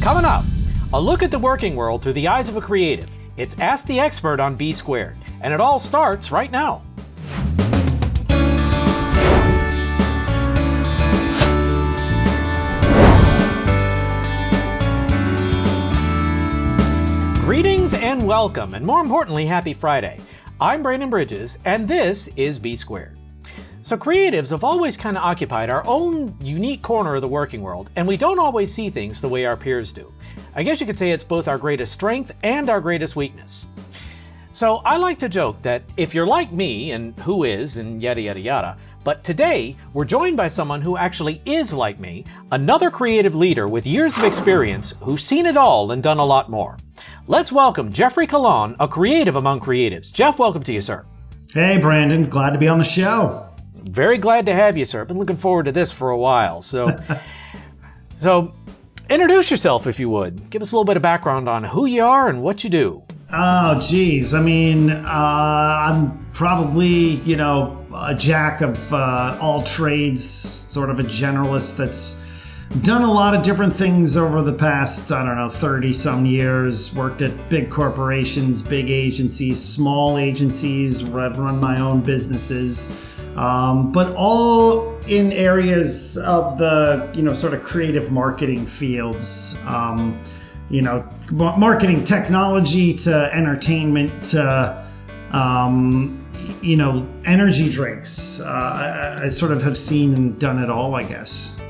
Coming up, a look at the working world through the eyes of a creative. It's Ask the Expert on B Squared, and it all starts right now. Greetings and welcome, and more importantly, happy Friday. I'm Brandon Bridges, and this is B Squared. So creatives have always kind of occupied our own unique corner of the working world, and we don't always see things the way our peers do. I guess you could say it's both our greatest strength and our greatest weakness. So I like to joke that if you're like me, and who is, and yada yada yada, but today we're joined by someone who actually is like me, another creative leader with years of experience who's seen it all and done a lot more. Let's welcome Geoffrey Colon, a creative among creatives. Jeff, welcome to you, sir. Hey, Brandon. Glad to be on the show. Very glad to have you, sir. Been looking forward to this for a while. So introduce yourself, if you would. Give us a little bit of background on who you are and what you do. Oh, geez. I mean, I'm probably, a jack of all trades, sort of a generalist that's done a lot of different things over the past, 30-some years. Worked at big corporations, big agencies, small agencies. I've run my own businesses. But all in areas of the, sort of creative marketing fields. Marketing technology to entertainment to, energy drinks. I sort of have seen and done it all, I guess.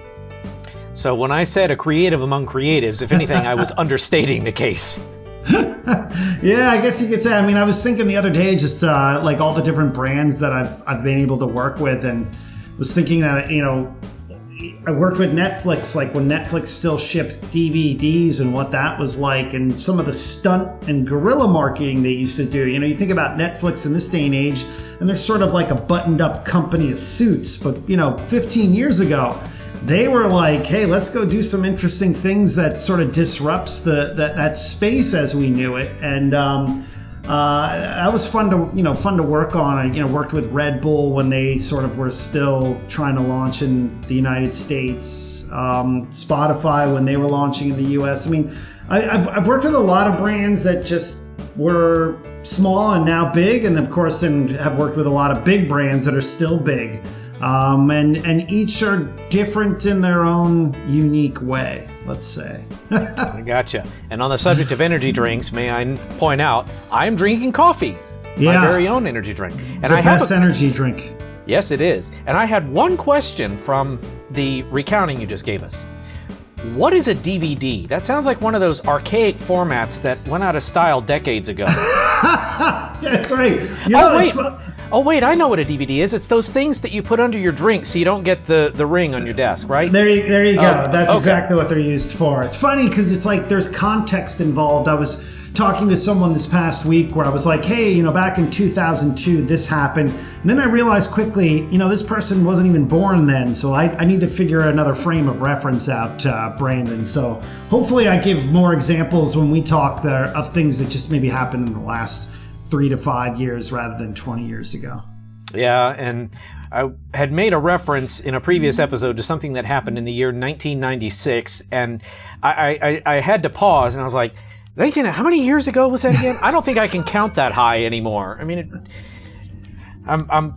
So when I said a creative among creatives, if anything, I was understating the case. Yeah, I guess you could say. I mean, I was thinking the other day, just like all the different brands that I've been able to work with, and was thinking that, I worked with Netflix, like when Netflix still shipped DVDs and what that was like, and some of the stunt and guerrilla marketing they used to do. You think about Netflix in this day and age, and they're sort of like a buttoned up company of suits. But, 15 years ago, they were like, hey, let's go do some interesting things that sort of disrupts that space as we knew it. And that was fun to work on. I worked with Red Bull when they sort of were still trying to launch in the United States. Spotify when they were launching in the US. I mean, I've worked with a lot of brands that just were small and now big, and of course, and have worked with a lot of big brands that are still big. And each are different in their own unique way, let's say. I gotcha. And on the subject of energy drinks, may I point out, I'm drinking coffee, my very own energy drink. And the best energy drink. Yes, it is. And I had one question from the recounting you just gave us. What is a DVD? That sounds like one of those archaic formats that went out of style decades ago. That's right. Oh, wait, I know what a DVD is. It's those things that you put under your drink so you don't get the ring on your desk, right? There you go. That's okay. Exactly what they're used for. It's funny because it's like there's context involved. I was talking to someone this past week where I was like, hey, back in 2002, this happened. And then I realized quickly, this person wasn't even born then. So I need to figure another frame of reference out, Brandon. So hopefully I give more examples when we talk there of things that just maybe happened in the last 3 to 5 years rather than 20 years ago. Yeah, and I had made a reference in a previous episode to something that happened in the year 1996, and I had to pause, and I was like, how many years ago was that again? I don't think I can count that high anymore. I mean, I'm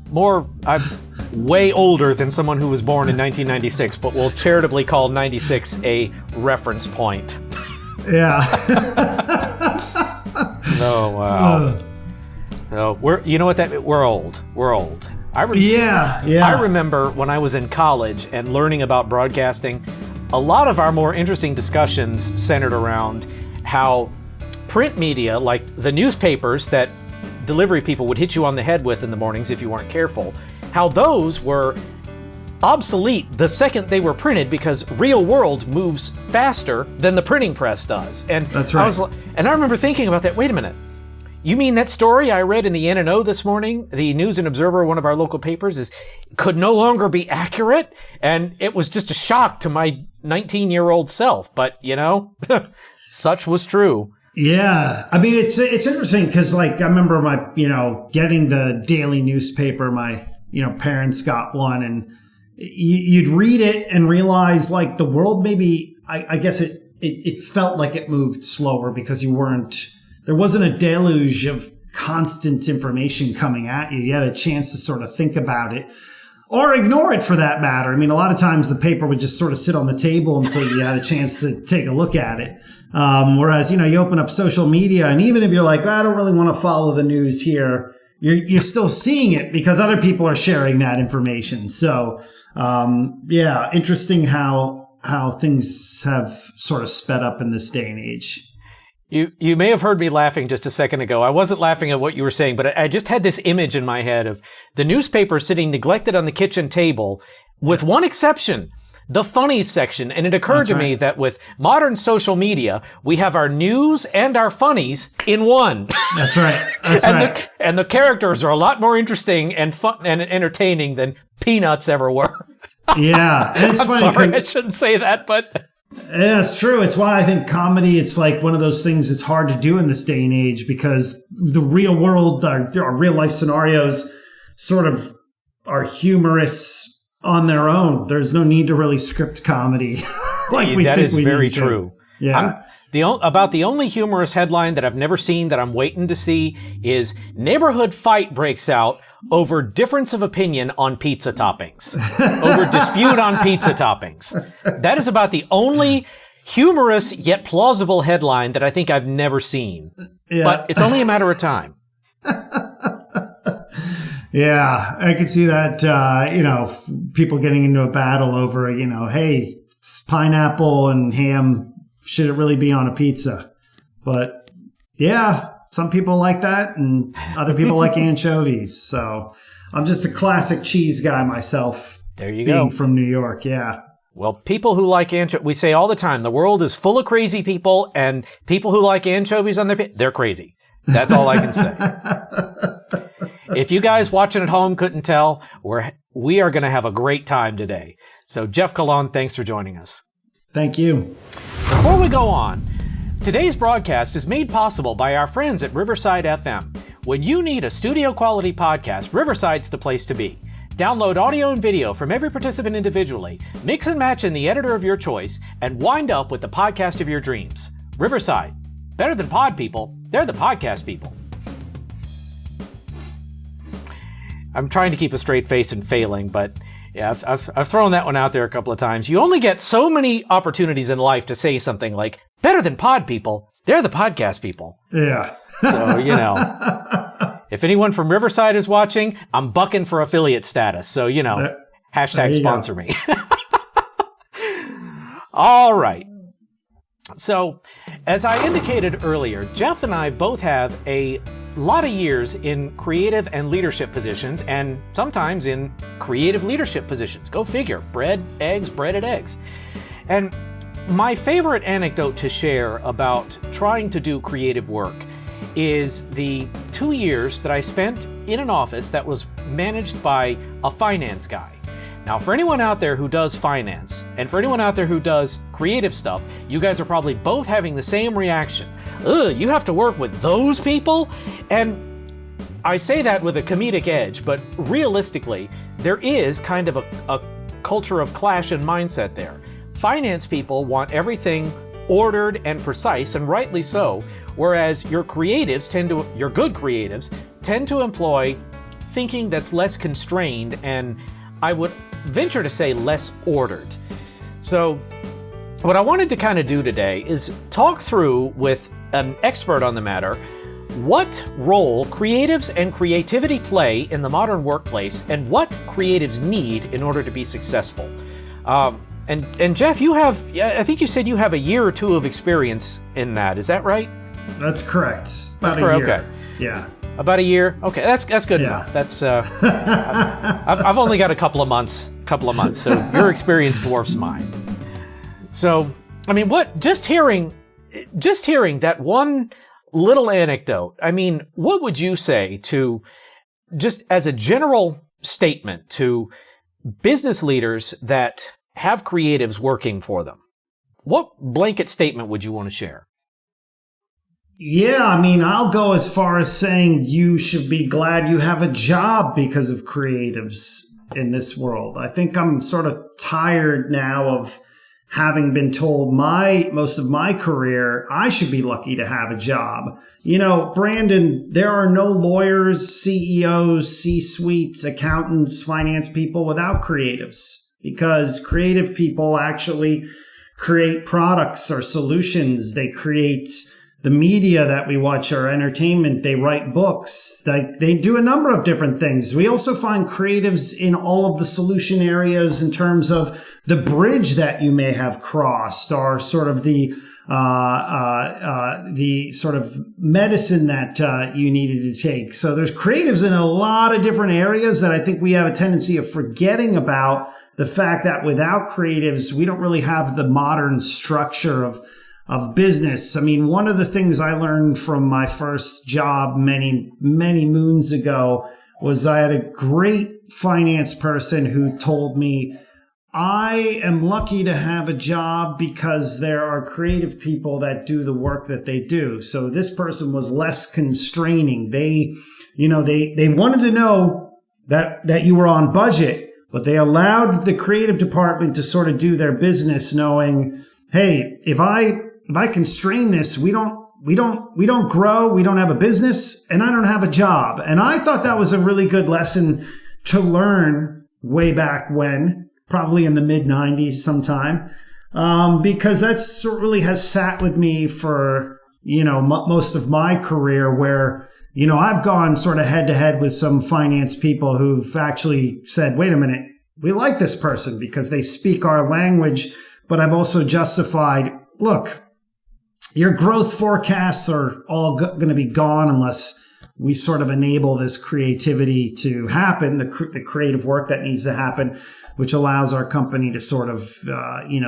way older than someone who was born in 1996, but we'll charitably call 96 a reference point. Yeah. Oh, wow. So we're old. We're old. I remember when I was in college and learning about broadcasting, a lot of our more interesting discussions centered around how print media, like the newspapers that delivery people would hit you on the head with in the mornings if you weren't careful, how those were obsolete the second they were printed because real world moves faster than the printing press does. And that's right. I remember thinking about that. Wait a minute. You mean that story I read in the N&O this morning, the News and Observer, one of our local papers, could no longer be accurate? And it was just a shock to my 19-year-old self. But, such was true. Yeah. I mean, it's interesting because, I remember my, getting the daily newspaper. My, parents got one, and you'd read it and realize, the world maybe, I guess it it felt like it moved slower because there wasn't a deluge of constant information coming at you. You had a chance to sort of think about it or ignore it for that matter. I mean, a lot of times the paper would just sort of sit on the table until you had a chance to take a look at it. Whereas, you open up social media, and even if you're like, I don't really want to follow the news here, you're still seeing it because other people are sharing that information. So, interesting how things have sort of sped up in this day and age. You may have heard me laughing just a second ago. I wasn't laughing at what you were saying, but I just had this image in my head of the newspaper sitting neglected on the kitchen table, with one exception, the funnies section. And it occurred to me that with modern social media, we have our news and our funnies in one. That's right. And the characters are a lot more interesting and fun and entertaining than Peanuts ever were. Yeah. And it's funny. Sorry, I shouldn't say that, but... Yeah, it's true. It's why I think comedy, it's like one of those things that's hard to do in this day and age, because the real world, our real life scenarios sort of are humorous on their own. There's no need to really script comedy. That is very true. Yeah. About the only humorous headline that I've never seen that I'm waiting to see is neighborhood fight breaks out over difference of opinion on pizza toppings. Over dispute on pizza toppings. That is about the only humorous yet plausible headline that I think I've never seen. Yeah. But it's only a matter of time. Yeah, I could see that, people getting into a battle over, hey, pineapple and ham, should it really be on a pizza? But yeah, some people like that, and other people like anchovies. So I'm just a classic cheese guy myself. There you being go. From New York, yeah. Well, people who like anchovies, we say all the time, the world is full of crazy people, and people who like anchovies on their they're crazy. That's all I can say. If you guys watching at home couldn't tell, we are going to have a great time today. So Jeff Colon, thanks for joining us. Thank you. Before we go on, today's broadcast is made possible by our friends at Riverside FM. When you need a studio quality podcast, Riverside's the place to be. Download audio and video from every participant individually, mix and match in the editor of your choice, and wind up with the podcast of your dreams. Riverside. Better than pod people, they're the podcast people. I'm trying to keep a straight face and failing, but yeah, I've thrown that one out there a couple of times. You only get so many opportunities in life to say something like, better than pod people, they're the podcast people. Yeah. So, if anyone from Riverside is watching, I'm bucking for affiliate status. So, hashtag sponsor me. All right. So, as I indicated earlier, Jeff and I both have a lot of years in creative and leadership positions, and sometimes in creative leadership positions. Go figure. Breaded eggs. And my favorite anecdote to share about trying to do creative work is the 2 years that I spent in an office that was managed by a finance guy. Now, for anyone out there who does finance, and for anyone out there who does creative stuff, you guys are probably both having the same reaction. Ugh, you have to work with those people? And I say that with a comedic edge, but realistically, there is kind of a culture of clash and mindset there. Finance people want everything ordered and precise, and rightly so, whereas your good creatives tend to employ thinking that's less constrained and, I would venture to say, less ordered. So what I wanted to kind of do today is talk through with an expert on the matter what role creatives and creativity play in the modern workplace and what creatives need in order to be successful. And Jeff, I think you said you have a year or two of experience in that. Is that right? That's correct. About a year. Okay. Yeah. About a year? Okay, that's good enough. That's I've only got a couple of months, so your experience dwarfs mine. So, I mean, just hearing that one little anecdote, I mean, what would you say to, just as a general statement, to business leaders that have creatives working for them? What blanket statement would you want to share? Yeah, I mean, I'll go as far as saying you should be glad you have a job because of creatives in this world. I think I'm sort of tired now of having been told most of my career, I should be lucky to have a job. Brandon, there are no lawyers, CEOs, C-suites, accountants, finance people without creatives, because creative people actually create products or solutions. They create the media that we watch, our entertainment. They write books. They do a number of different things. We also find creatives in all of the solution areas in terms of the bridge that you may have crossed, or sort of the sort of medicine that you needed to take. So there's creatives in a lot of different areas that I think we have a tendency of forgetting about, the fact that without creatives, we don't really have the modern structure of business. I mean, one of the things I learned from my first job many, many moons ago was I had a great finance person who told me, I am lucky to have a job because there are creative people that do the work that they do. So this person was less constraining. They wanted to know that you were on budget, but they allowed the creative department to sort of do their business, knowing, hey, if I constrain this, we don't grow, we don't have a business, and I don't have a job. And I thought that was a really good lesson to learn way back when, probably in the mid-90s sometime, because that's really has sat with me for, most of my career, where, I've gone sort of head to head with some finance people who've actually said, wait a minute, we like this person because they speak our language, but I've also justified, look, your growth forecasts are all going to be gone unless we sort of enable this creativity to happen, the creative work that needs to happen, which allows our company to sort of,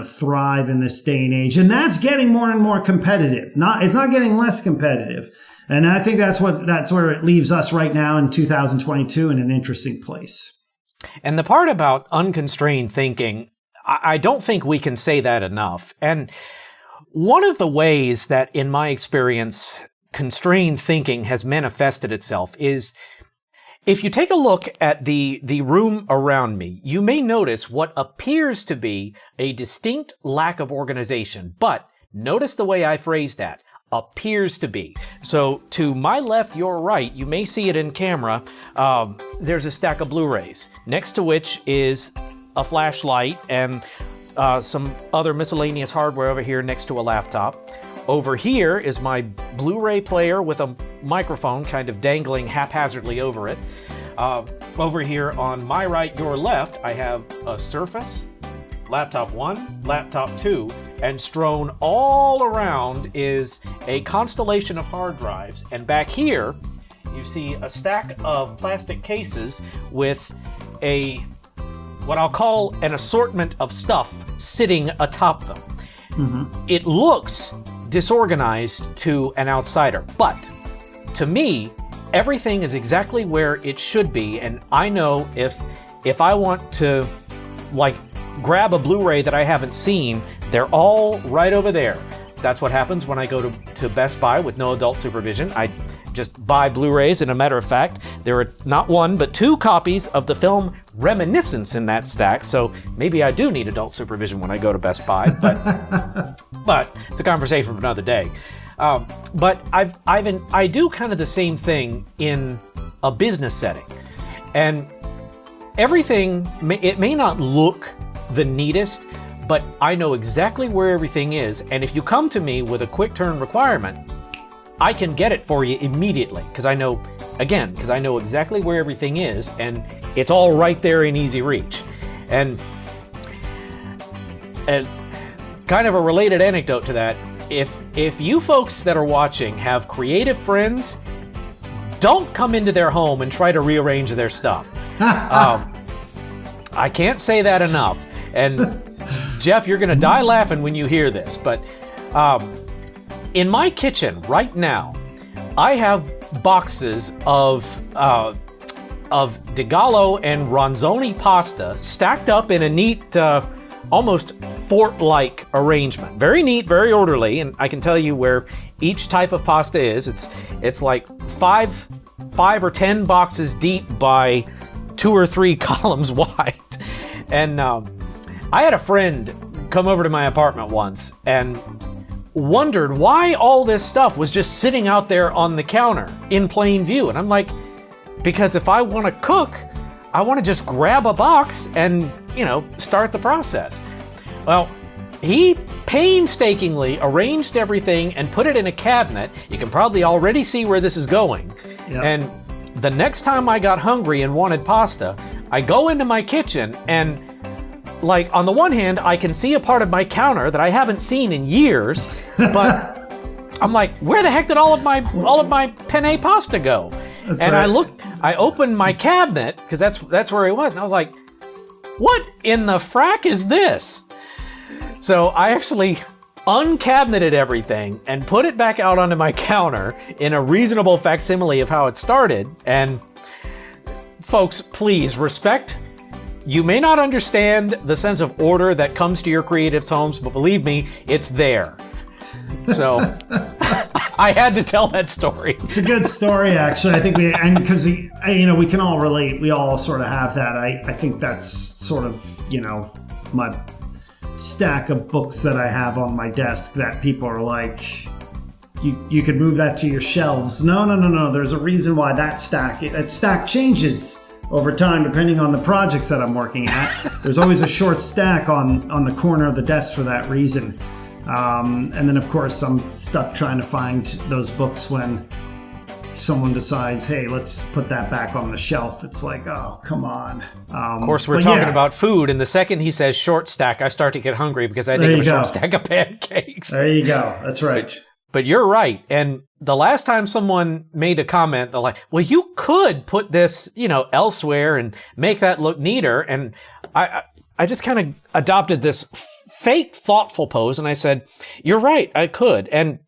thrive in this day and age. And that's getting more and more competitive. It's not getting less competitive. And I think that's where it leaves us right now in 2022 in an interesting place. And the part about unconstrained thinking, I don't think we can say that enough. And one of the ways that, in my experience, constrained thinking has manifested itself is, if you take a look at the room around me, you may notice what appears to be a distinct lack of organization. But notice the way I phrase that. Appears to be. So to my left, your right, you may see it in camera, there's a stack of Blu-rays, next to which is a flashlight and some other miscellaneous hardware over here next to a laptop. Over here is my Blu-ray player with a microphone kind of dangling haphazardly over it. Over here on my right, your left, I have a Surface, laptop 1, laptop 2, and strewn all around is a constellation of hard drives. And back here, you see a stack of plastic cases with what I'll call an assortment of stuff sitting atop them. Mm-hmm. It looks disorganized to an outsider, but to me, everything is exactly where it should be. And I know if I want to, grab a Blu-ray that I haven't seen, they're all right over there. That's what happens when I go to Best Buy with no adult supervision. I just buy Blu-rays, and a matter of fact, there are not one, but 2 copies of the film Reminiscence in that stack, so maybe I do need adult supervision when I go to Best Buy, but it's a conversation for another day. But I do kind of the same thing in a business setting. And everything, it may not look the neatest, but I know exactly where everything is. And if you come to me with a quick turn requirement, I can get it for you immediately, because I know exactly where everything is, and it's all right there in easy reach. And kind of a related anecdote to that, if you folks that are watching have creative friends, don't come into their home and try to rearrange their stuff. I can't say that enough. And Jeff, you're going to die laughing when you hear this, but in my kitchen right now, I have boxes of Digalo and Ronzoni pasta stacked up in a neat, almost fort-like arrangement. Very neat, very orderly, and I can tell you where each type of pasta is. It's like five or 10 boxes deep by 2 or 3 columns wide. And I had a friend come over to my apartment once and wondered why all this stuff was just sitting out there on the counter in plain view. And I'm like, because if I want to cook, I want to just grab a box and, start the process. Well, he painstakingly arranged everything and put it in a cabinet. You can probably already see where this is going. Yep. And the next time I got hungry and wanted pasta, I go into my kitchen and, like, on the one hand, I can see a part of my counter that I haven't seen in years, but I'm like, where the heck did all of my penne pasta go? That's and right. I opened my cabinet, because that's where it was, and I was like, what in the frack is this? So I actually uncabineted everything and put it back out onto my counter in a reasonable facsimile of how it started. And folks, please respect. You may not understand the sense of order that comes to your creatives' homes, but believe me, it's there. So I had to tell that story. It's a good story, actually. I think because we can all relate. We all sort of have that. I think that's sort of, my stack of books that I have on my desk that people are like, you could move that to your shelves. No. There's a reason why that stack changes over time depending on the projects that I'm working at. There's always a short stack on the corner of the desk for that reason. And then, of course, I'm stuck trying to find those books when someone decides, hey, let's put that back on the shelf. It's like, oh, come on. Of course, we're talking about food, and the second he says short stack, I start to get hungry because I think of a short stack of pancakes. There you go. That's right. But you're right. And the last time someone made a comment, they're like, well, you could put this, elsewhere and make that look neater. And I just kind of adopted this fake thoughtful pose, and I said, you're right, I could. And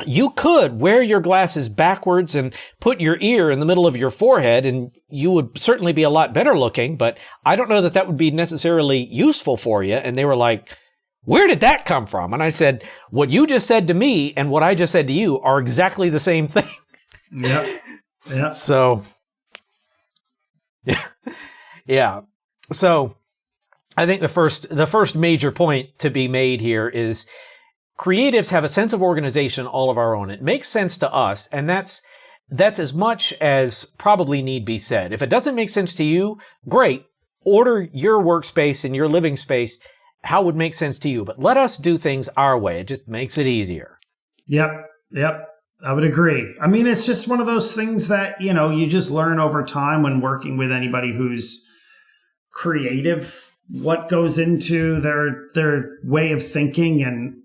you could wear your glasses backwards and put your ear in the middle of your forehead, and you would certainly be a lot better looking, but I don't know that would be necessarily useful for you. And they were like, where did that come from? And I said, what you just said to me and what I just said to you are exactly the same thing. Yep. Yeah. So, yeah. So I think the first major point to be made here is creatives have a sense of organization all of our own. It makes sense to us, and that's as much as probably need be said. If it doesn't make sense to you, great. Order your workspace and your living space how it would make sense to you, but let us do things our way. It just makes it easier. Yep. I would agree. I mean, it's just one of those things that, you just learn over time when working with anybody who's creative, what goes into their way of thinking, and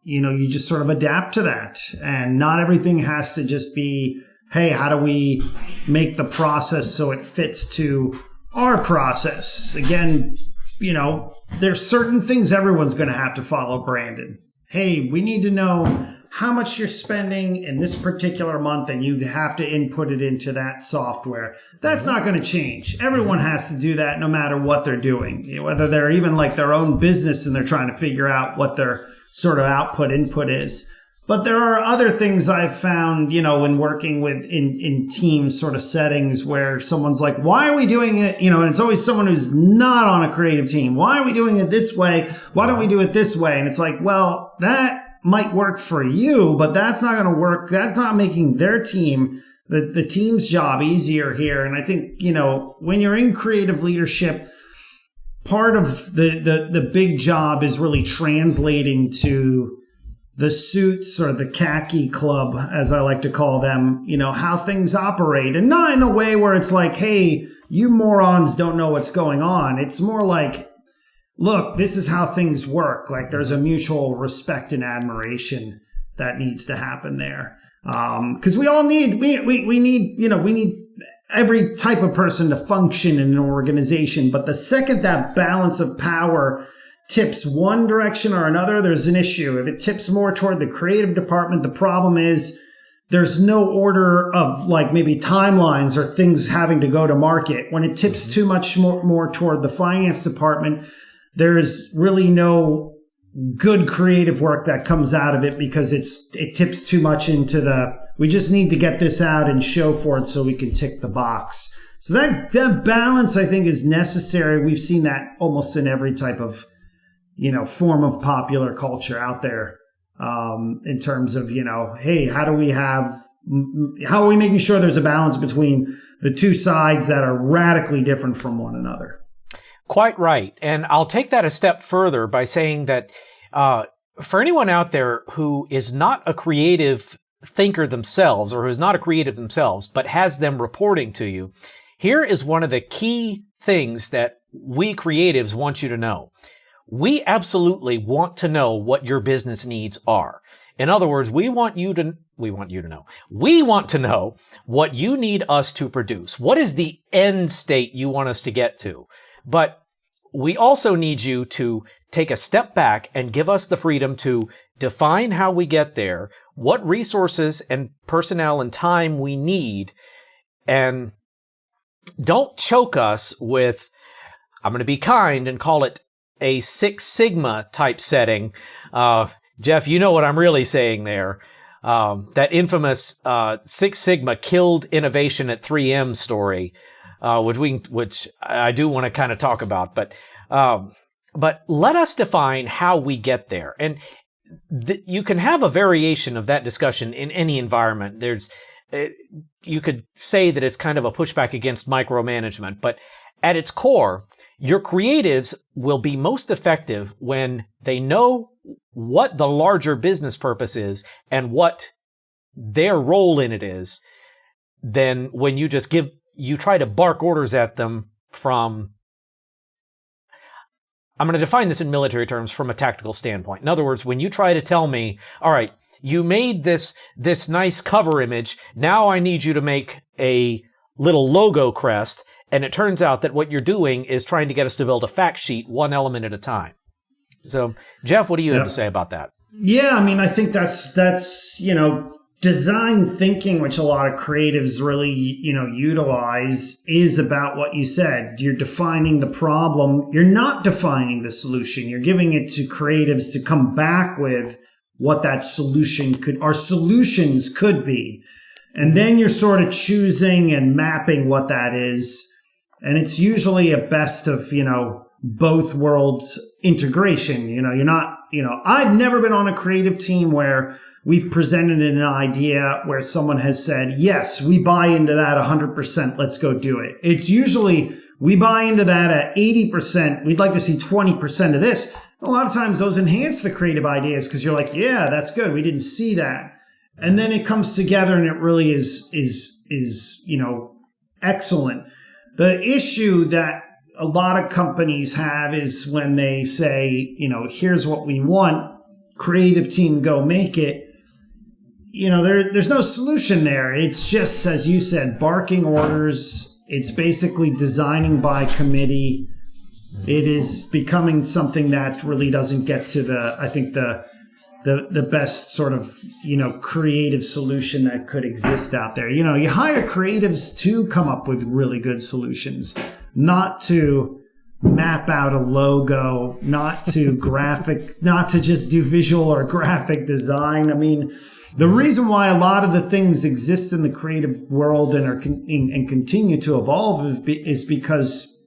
you just sort of adapt to that. And not everything has to just be, hey, how do we make the process so it fits to our process? Again, there's certain things everyone's going to have to follow, Brandon. Hey, we need to know how much you're spending in this particular month, and you have to input it into that software. That's not going to change. Everyone has to do that no matter what they're doing, whether they're even like their own business and they're trying to figure out what their sort of input is. But there are other things I've found, when working with in team sort of settings where someone's like, why are we doing it? And it's always someone who's not on a creative team. Why are we doing it this way? Why don't we do it this way? And it's like, well, that might work for you, but that's not going to work. That's not making their team, the team's job easier here. And I think, when you're in creative leadership, part of the big job is really translating to the suits or the khaki club, as I like to call them, how things operate. And not in a way where it's like, hey, you morons don't know what's going on. It's more like, look, this is how things work. Like there's a mutual respect and admiration that needs to happen there. Because we all need, we need every type of person to function in an organization. But the second that balance of power tips one direction or another, there's an issue. If it tips more toward the creative department, the problem is there's no order of like maybe timelines or things having to go to market. When it tips too much more toward the finance department, there's really no good creative work that comes out of it because it tips too much into we just need to get this out and show for it so we can tick the box. So that balance, I think, is necessary. We've seen that almost in every type of form of popular culture out there, in terms of, hey, how are we making sure there's a balance between the two sides that are radically different from one another? Quite right. And I'll take that a step further by saying that for anyone out there who is not a creative thinker themselves, or who's not a creative themselves, but has them reporting to you, here is one of the key things that we creatives want you to know. We absolutely want to know what your business needs are. In other words, we want to know what you need us to produce. What is the end state you want us to get to? But we also need you to take a step back and give us the freedom to define how we get there, what resources and personnel and time we need, and don't choke us with, I'm going to be kind and call it a Six Sigma type setting. Jeff, you know what I'm really saying there. That infamous Six Sigma killed innovation at 3M story, which I do want to kind of talk about. But let us define how we get there. And you can have a variation of that discussion in any environment. You could say that it's kind of a pushback against micromanagement, but at its core, your creatives will be most effective when they know what the larger business purpose is and what their role in it is, than when you try to bark orders at them from, I'm going to define this in military terms, from a tactical standpoint. In other words, when you try to tell me, all right, you made this nice cover image, now I need you to make a little logo crest, and it turns out that what you're doing is trying to get us to build a fact sheet one element at a time. So, Jeff, what do you have to say about that? Yeah, I mean, I think that's design thinking, which a lot of creatives really, utilize, is about what you said. You're defining the problem. You're not defining the solution. You're giving it to creatives to come back with what that solutions could be. And then you're sort of choosing and mapping what that is. And it's usually a best of, both worlds integration. I've never been on a creative team where we've presented an idea where someone has said, yes, we buy into that 100%. Let's go do it. It's usually we buy into that at 80%. We'd like to see 20% of this. A lot of times those enhance the creative ideas because you're like, yeah, that's good. We didn't see that. And then it comes together and it really is excellent. The issue that a lot of companies have is when they say, here's what we want, creative team, go make it. There's no solution there. It's just, as you said, barking orders. It's basically designing by committee. It is becoming something that really doesn't get to the best sort of, creative solution that could exist out there. You hire creatives to come up with really good solutions, not to map out a logo, not to not to just do visual or graphic design. I mean, the reason why a lot of the things exist in the creative world and continue to evolve is because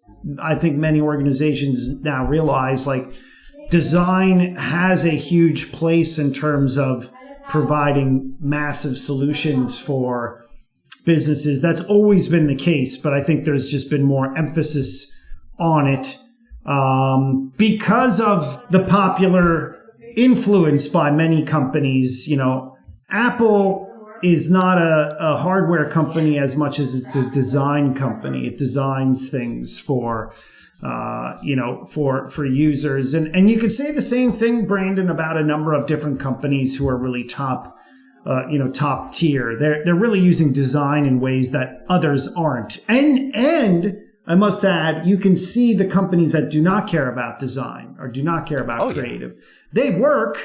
I think many organizations now realize, design has a huge place in terms of providing massive solutions for businesses. That's always been the case, but I think there's just been more emphasis on it because of the popular influence by many companies. Apple is not a hardware company as much as it's a design company. It designs things for users. And you could say the same thing, Brandon, about a number of different companies who are really top tier. They're really using design in ways that others aren't. And I must add, you can see the companies that do not care about design or do not care about creative. Yeah. They work,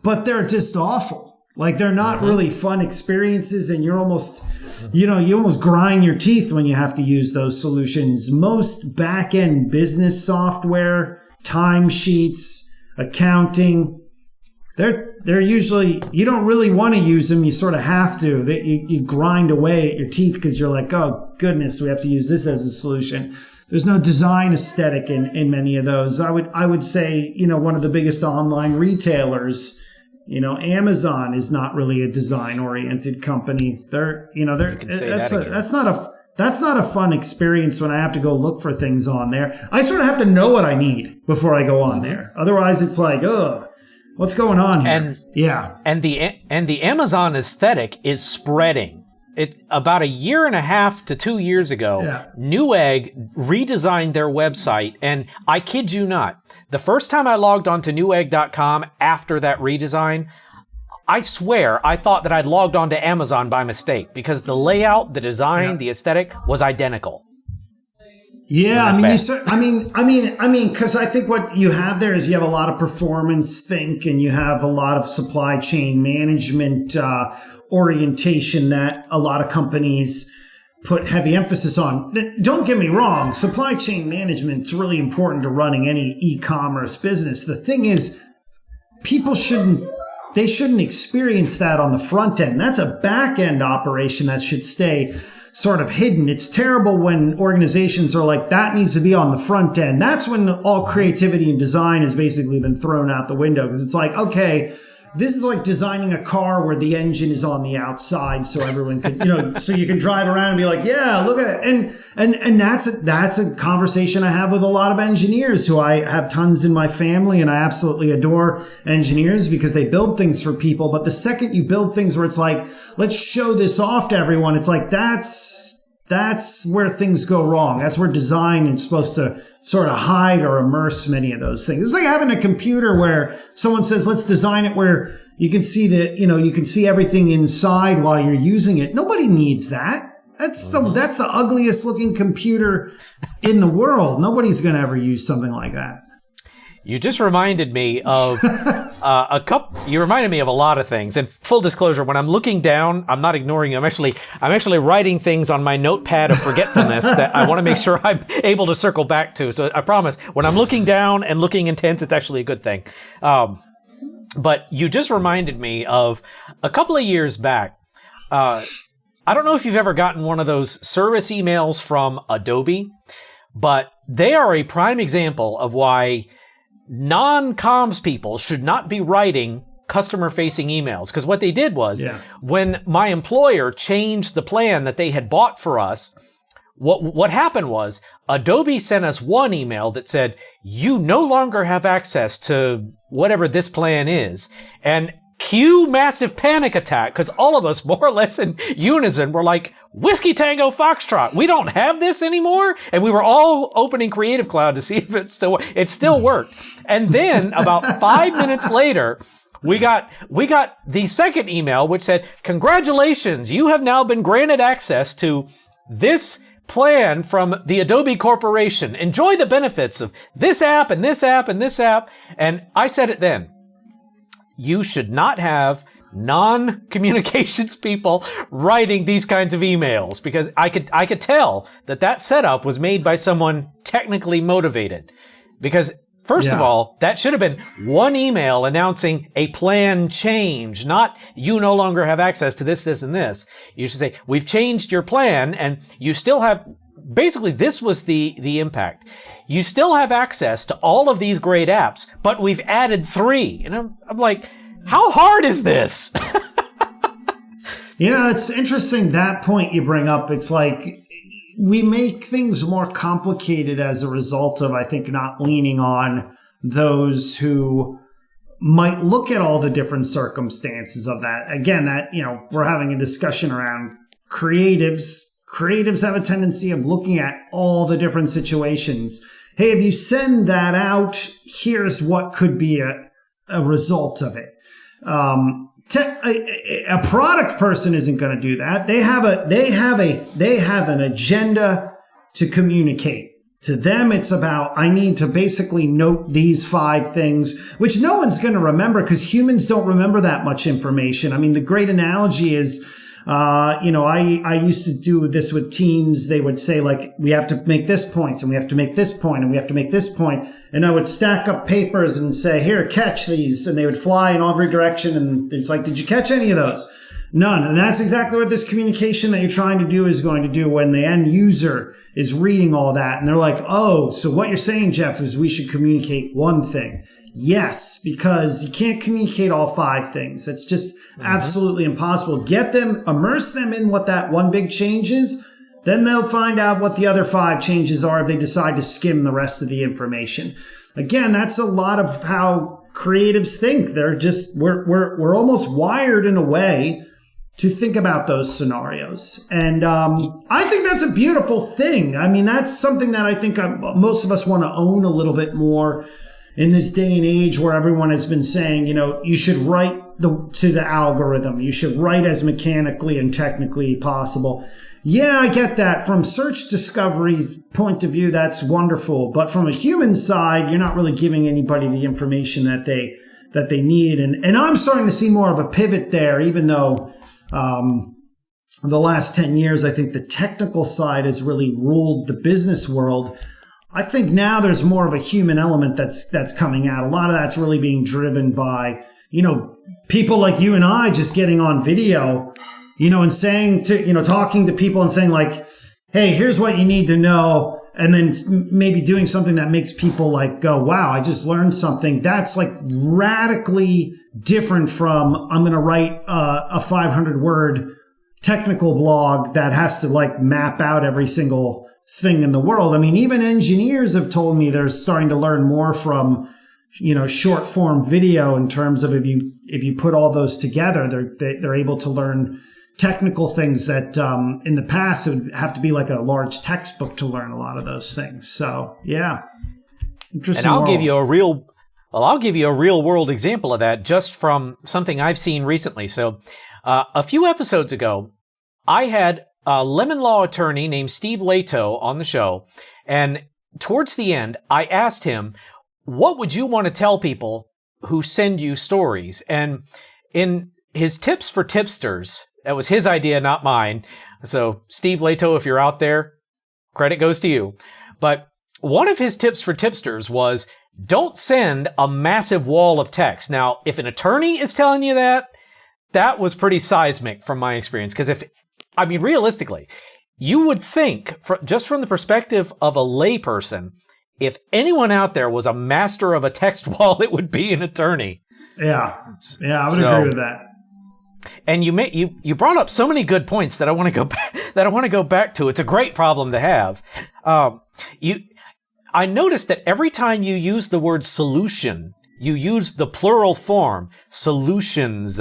but they're just awful. They're not really fun experiences, and you're almost, you almost grind your teeth when you have to use those solutions. Most back-end business software, timesheets, accounting, they're usually, you don't really want to use them. You sort of have to. You grind away at your teeth because you're like, oh, goodness, we have to use this as a solution. There's no design aesthetic in many of those. I would say, one of the biggest online retailers, Amazon is not really a design oriented company. That's not a fun experience when I have to go look for things on there. I sort of have to know what I need before I go on there. Otherwise it's like, ugh, what's going on here? And the Amazon aesthetic is spreading. It's about 1.5 to 2 years ago. Yeah. Newegg redesigned their website, and I kid you not, the first time I logged on to Newegg.com after that redesign, I swear I thought that I'd logged on to Amazon by mistake because the layout, the design, the aesthetic was identical. Yeah, because I think what you have there is you have a lot of performance think, and you have a lot of supply chain management orientation that a lot of companies put heavy emphasis on. Don't get me wrong, supply chain management is really important to running any e-commerce business. The thing is, people shouldn't experience that on the front end. That's a back end operation that should stay sort of hidden. It's terrible when organizations are like, that needs to be on the front end. That's when all creativity and design has basically been thrown out the window, because it's like, okay, this is like designing a car where the engine is on the outside so everyone can, so you can drive around and be like, yeah, look at it. And that's a conversation I have with a lot of engineers who I have tons in my family, and I absolutely adore engineers because they build things for people. But the second you build things where it's like, let's show this off to everyone, it's like, that's where things go wrong. That's where design is supposed to sort of hide or immerse many of those things. It's like having a computer where someone says, let's design it where you can see you can see everything inside while you're using it. Nobody needs that. That's the ugliest looking computer in the world. Nobody's going to ever use something like that. You just reminded me of you reminded me of a lot of things. And full disclosure, when I'm looking down, I'm not ignoring you. I'm actually writing things on my notepad of forgetfulness that I want to make sure I'm able to circle back to. So I promise, when I'm looking down and looking intense, it's actually a good thing. But you just reminded me of a couple of years back. I don't know if you've ever gotten one of those service emails from Adobe, but they are a prime example of why non-comms people should not be writing customer-facing emails. Because what they did was, when my employer changed the plan that they had bought for us, what happened was Adobe sent us one email that said, you no longer have access to whatever this plan is. And cue massive panic attack, because all of us, more or less in unison, were like, Whiskey Tango Foxtrot, we don't have this anymore? And we were all opening Creative Cloud to see if it still worked. And then about 5 minutes later, we got the second email, which said, congratulations, you have now been granted access to this plan from the Adobe Corporation. Enjoy the benefits of this app and this app and this app. And I said it then. You should not have non-communications people writing these kinds of emails, because I could tell that setup was made by someone technically motivated. Because first of all, that should have been one email announcing a plan change, not you no longer have access to this, this, and this. You should say, we've changed your plan, and you still have, basically this was the impact. You still have access to all of these great apps, but we've added 3. And I'm like, how hard is this? It's interesting, that point you bring up. It's like we make things more complicated as a result of, I think, not leaning on those who might look at all the different circumstances of that. Again, we're having a discussion around creatives. Creatives have a tendency of looking at all the different situations. Hey, if you send that out, here's what could be a result of it. A product person isn't going to do that. They have an agenda to communicate. To them, it's about, I need to basically note these 5 things, which no one's going to remember because humans don't remember that much information. I mean, the great analogy is, I used to do this with teams. They would say, like, we have to make this point, and we have to make this point, and we have to make this point. And I would stack up papers and say, here, catch these. And they would fly in every direction. And it's like, did you catch any of those? None. And that's exactly what this communication that you're trying to do is going to do when the end user is reading all that. And they're like, oh, so what you're saying, Jeff, is we should communicate one thing. Yes, because you can't communicate all 5 things. It's just absolutely impossible. Get them, immerse them in what that one big change is. Then they'll find out what the other 5 changes are if they decide to skim the rest of the information. Again, that's a lot of how creatives think. They're just, we're almost wired in a way to think about those scenarios. And I think that's a beautiful thing. I mean, that's something that I think most of us want to own a little bit more in this day and age where everyone has been saying, you should write to the algorithm. You should write as mechanically and technically possible. Yeah, I get that. From search discovery point of view, that's wonderful. But from a human side, you're not really giving anybody the information that they need. And I'm starting to see more of a pivot there, even though the last 10 years, I think the technical side has really ruled the business world. I think now there's more of a human element that's coming out. A lot of that's really being driven by, people like you and I just getting on video, and saying to, talking to people and saying like, hey, here's what you need to know. And then maybe doing something that makes people like go, wow, I just learned something. That's like radically different from I'm going to write a 500 word technical blog that has to like map out every single thing in the world. I mean, even engineers have told me they're starting to learn more from, short form video in terms of if you put all those together, they're able to learn technical things that in the past it would have to be like a large textbook to learn a lot of those things. So yeah, interesting. And I'll give you a real world example of that just from something I've seen recently. So a few episodes ago, I had a lemon law attorney named Steve Leto on the show, and towards the end, I asked him, what would you want to tell people who send you stories? And in his tips for tipsters, that was his idea, not mine. So Steve Leto, if you're out there, credit goes to you. But one of his tips for tipsters was, don't send a massive wall of text. Now, if an attorney is telling you that, that was pretty seismic from my experience. Because realistically, you would think, just from the perspective of a layperson, if anyone out there was a master of a text wall, it would be an attorney. Yeah, I would agree with that. And you brought up so many good points that I want to go back to. It's a great problem to have. I noticed that every time you use the word solution, you use the plural form, solutions.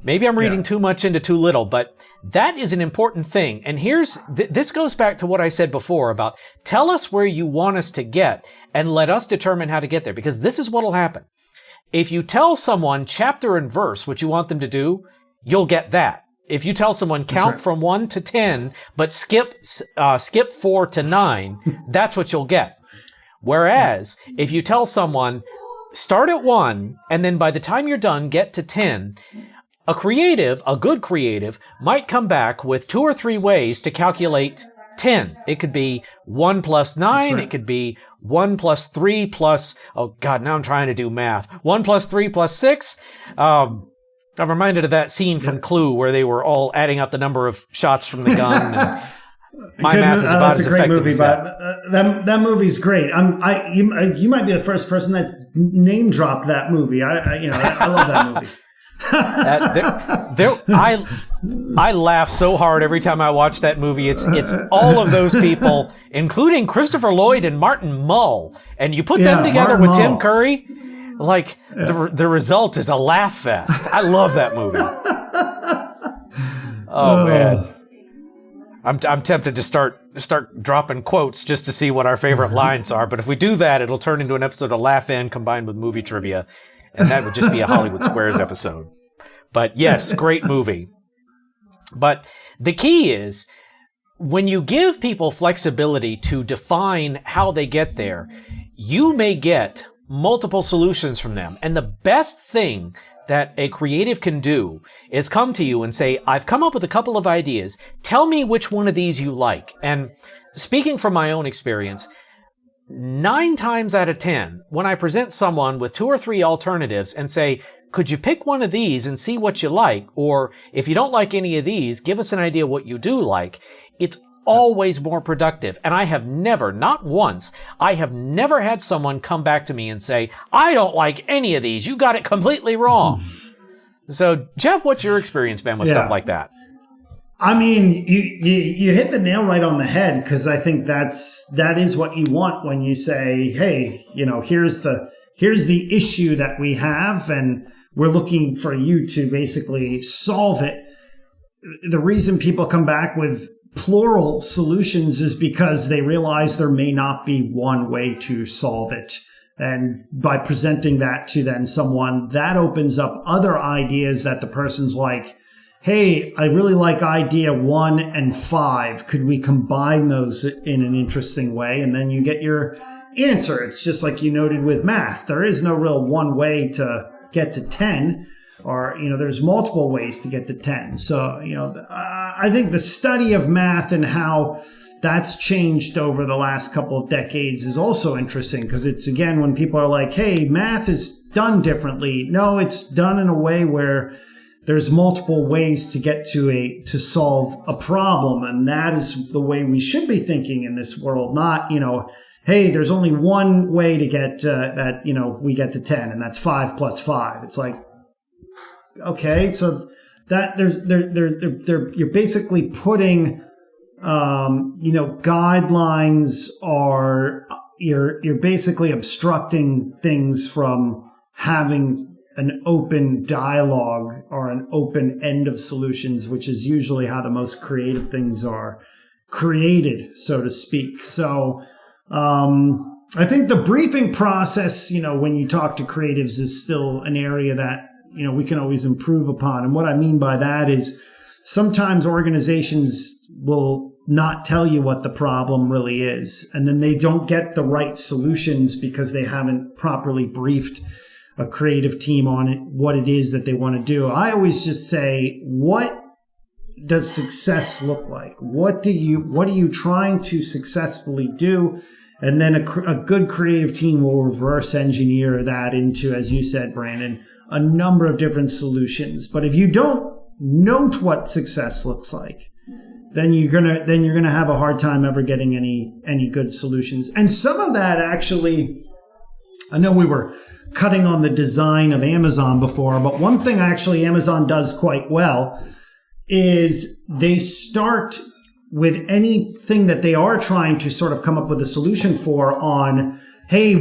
Maybe I'm reading too much into too little, but that is an important thing. And this goes back to what I said before about tell us where you want us to get and let us determine how to get there, because this is what'll happen. If you tell someone chapter and verse what you want them to do, you'll get that. If you tell someone count from 1 to 10, but skip 4 to 9, that's what you'll get. Whereas if you tell someone start at 1 and then by the time you're done get to 10, a good creative might come back with 2 or 3 ways to calculate 10. It could be 1 plus 9. It could be 1 plus 3 plus, oh God, now I'm trying to do math. 1 plus 3 plus 6. I'm reminded of that scene from Clue where they were all adding up the number of shots from the gun. And my math is about as effective as that. That movie's great. You might be the first person that's name dropped that movie. I love that movie. I laugh so hard every time I watch that movie. It's all of those people, including Christopher Lloyd and Martin Mull, and you put them together with Tim Curry, the result is a laugh fest. I love that movie. Oh man, I'm tempted to start dropping quotes just to see what our favorite lines are. But if we do that, it'll turn into an episode of Laugh In combined with movie trivia. And that would just be a Hollywood Squares episode. But yes, great movie. But the key is, when you give people flexibility to define how they get there, you may get multiple solutions from them. And the best thing that a creative can do is come to you and say, I've come up with a couple of ideas. Tell me which one of these you like. And speaking from my own experience, 9 times out of 10, when I present someone with 2 or 3 alternatives and say, could you pick one of these and see what you like? Or if you don't like any of these, give us an idea what you do like. It's always more productive. And I have never, not once, I have never had someone come back to me and say, I don't like any of these. You got it completely wrong. So, Jeff, what's your experience been with stuff like that? I mean, you hit the nail right on the head, because I think that is what you want when you say, hey, here's the issue that we have, and we're looking for you to basically solve it. The reason people come back with plural solutions is because they realize there may not be one way to solve it. And by presenting that to then someone, that opens up other ideas that the person's like, hey, I really like idea 1 and 5. Could we combine those in an interesting way? And then you get your answer. It's just like you noted with math. There is no real one way to get to 10, or, there's multiple ways to get to 10. So, I think the study of math and how that's changed over the last couple of decades is also interesting, because it's, again, when people are like, hey, math is done differently. No, it's done in a way where there's multiple ways to get to solve a problem. And that is the way we should be thinking in this world, not, hey, there's only one way to get we get to 10, and that's 5 plus 5. It's like, okay, so that you're basically putting, guidelines are, you're basically obstructing things from having an open dialogue or an open end of solutions, which is usually how the most creative things are created, so to speak. So, I think the briefing process, when you talk to creatives, is still an area that, we can always improve upon. And what I mean by that is sometimes organizations will not tell you what the problem really is, and then they don't get the right solutions because they haven't properly briefed a creative team on it, what it is that they want to do. I always just say, what does success look like? What are you trying to successfully do? And then a good creative team will reverse engineer that into, as you said, Brandon, a number of different solutions. But if you don't note what success looks like, then you're gonna have a hard time ever getting any good solutions. And some of that, actually, I know we were cutting on the design of Amazon before, but one thing actually Amazon does quite well is they start with anything that they are trying to sort of come up with a solution for on, hey,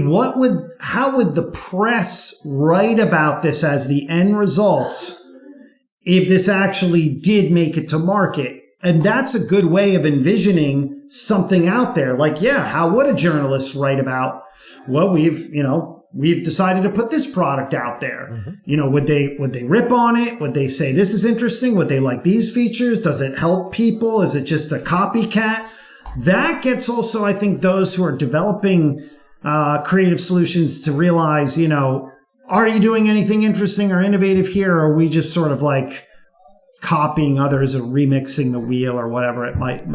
how would the press write about this as the end result if this actually did make it to market? And that's a good way of envisioning something out there. Like, yeah, how would a journalist write about, well, we've decided to put this product out there. Mm-hmm. Would they rip on it? Would they say, this is interesting? Would they like these features? Does it help people? Is it just a copycat? That gets also, I think, those who are developing creative solutions to realize, are you doing anything interesting or innovative here? Or are we just sort of like copying others or remixing the wheel or whatever it might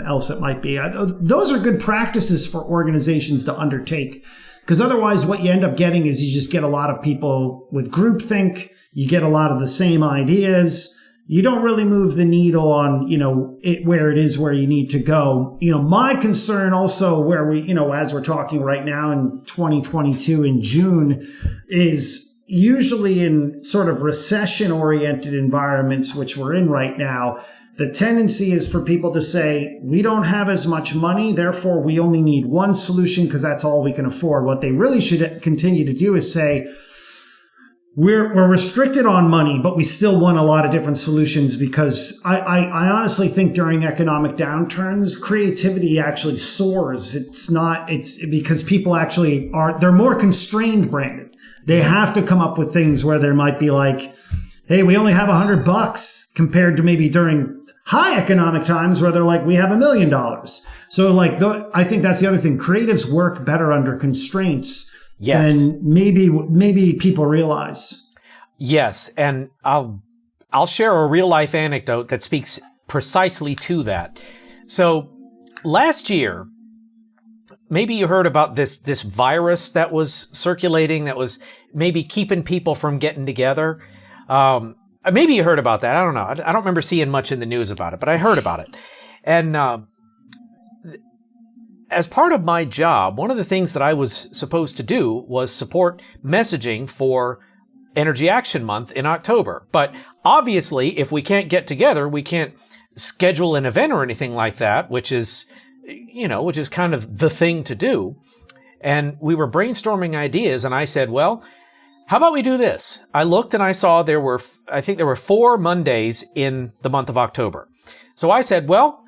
be? Those are good practices for organizations to undertake. Because otherwise what you end up getting is you just get a lot of people with groupthink. You get a lot of the same ideas. You don't really move the needle on, where it is where you need to go. My concern also where we, as we're talking right now in 2022 in June, is usually in sort of recession-oriented environments, which we're in right now, the tendency is for people to say, we don't have as much money, therefore we only need one solution because that's all we can afford. What they really should continue to do is say, we're restricted on money, but we still want a lot of different solutions, because I honestly think during economic downturns, creativity actually soars. It's because people actually they're more constrained, Brandon. They have to come up with things where there might be like, hey, we only have $100 compared to maybe during high economic times where they're like, we have $1 million. So I think that's the other thing. Creatives work better under constraints. Yes. And maybe people realize. Yes, and I'll share a real life anecdote that speaks precisely to that. So last year, maybe you heard about this virus that was circulating that was maybe keeping people from getting together. Maybe you heard about that. I don't know. I don't remember seeing much in the news about it, but I heard about it. And as part of my job, one of the things that I was supposed to do was support messaging for Energy Action Month in October. But obviously, if we can't get together, we can't schedule an event or anything like that, which is kind of the thing to do. And we were brainstorming ideas, and I said, well, how about we do this? I looked and I saw there were 4 Mondays in the month of October. So I said, well,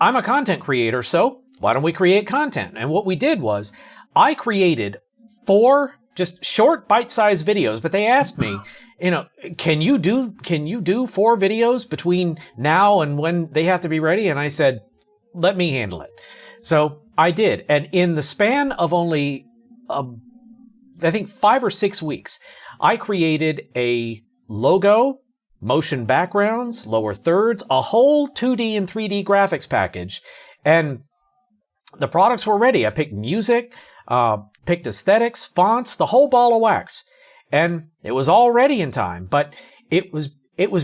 I'm a content creator, so why don't we create content? And what we did was I created 4 just short bite-sized videos, but they asked me, can you do 4 videos between now and when they have to be ready? And I said, let me handle it. So I did. And in the span of only I think 5 or 6 weeks, I created a logo, motion backgrounds, lower thirds, a whole 2D and 3D graphics package, and the products were ready. I picked music, picked aesthetics, fonts, the whole ball of wax, and it was all ready in time. But it was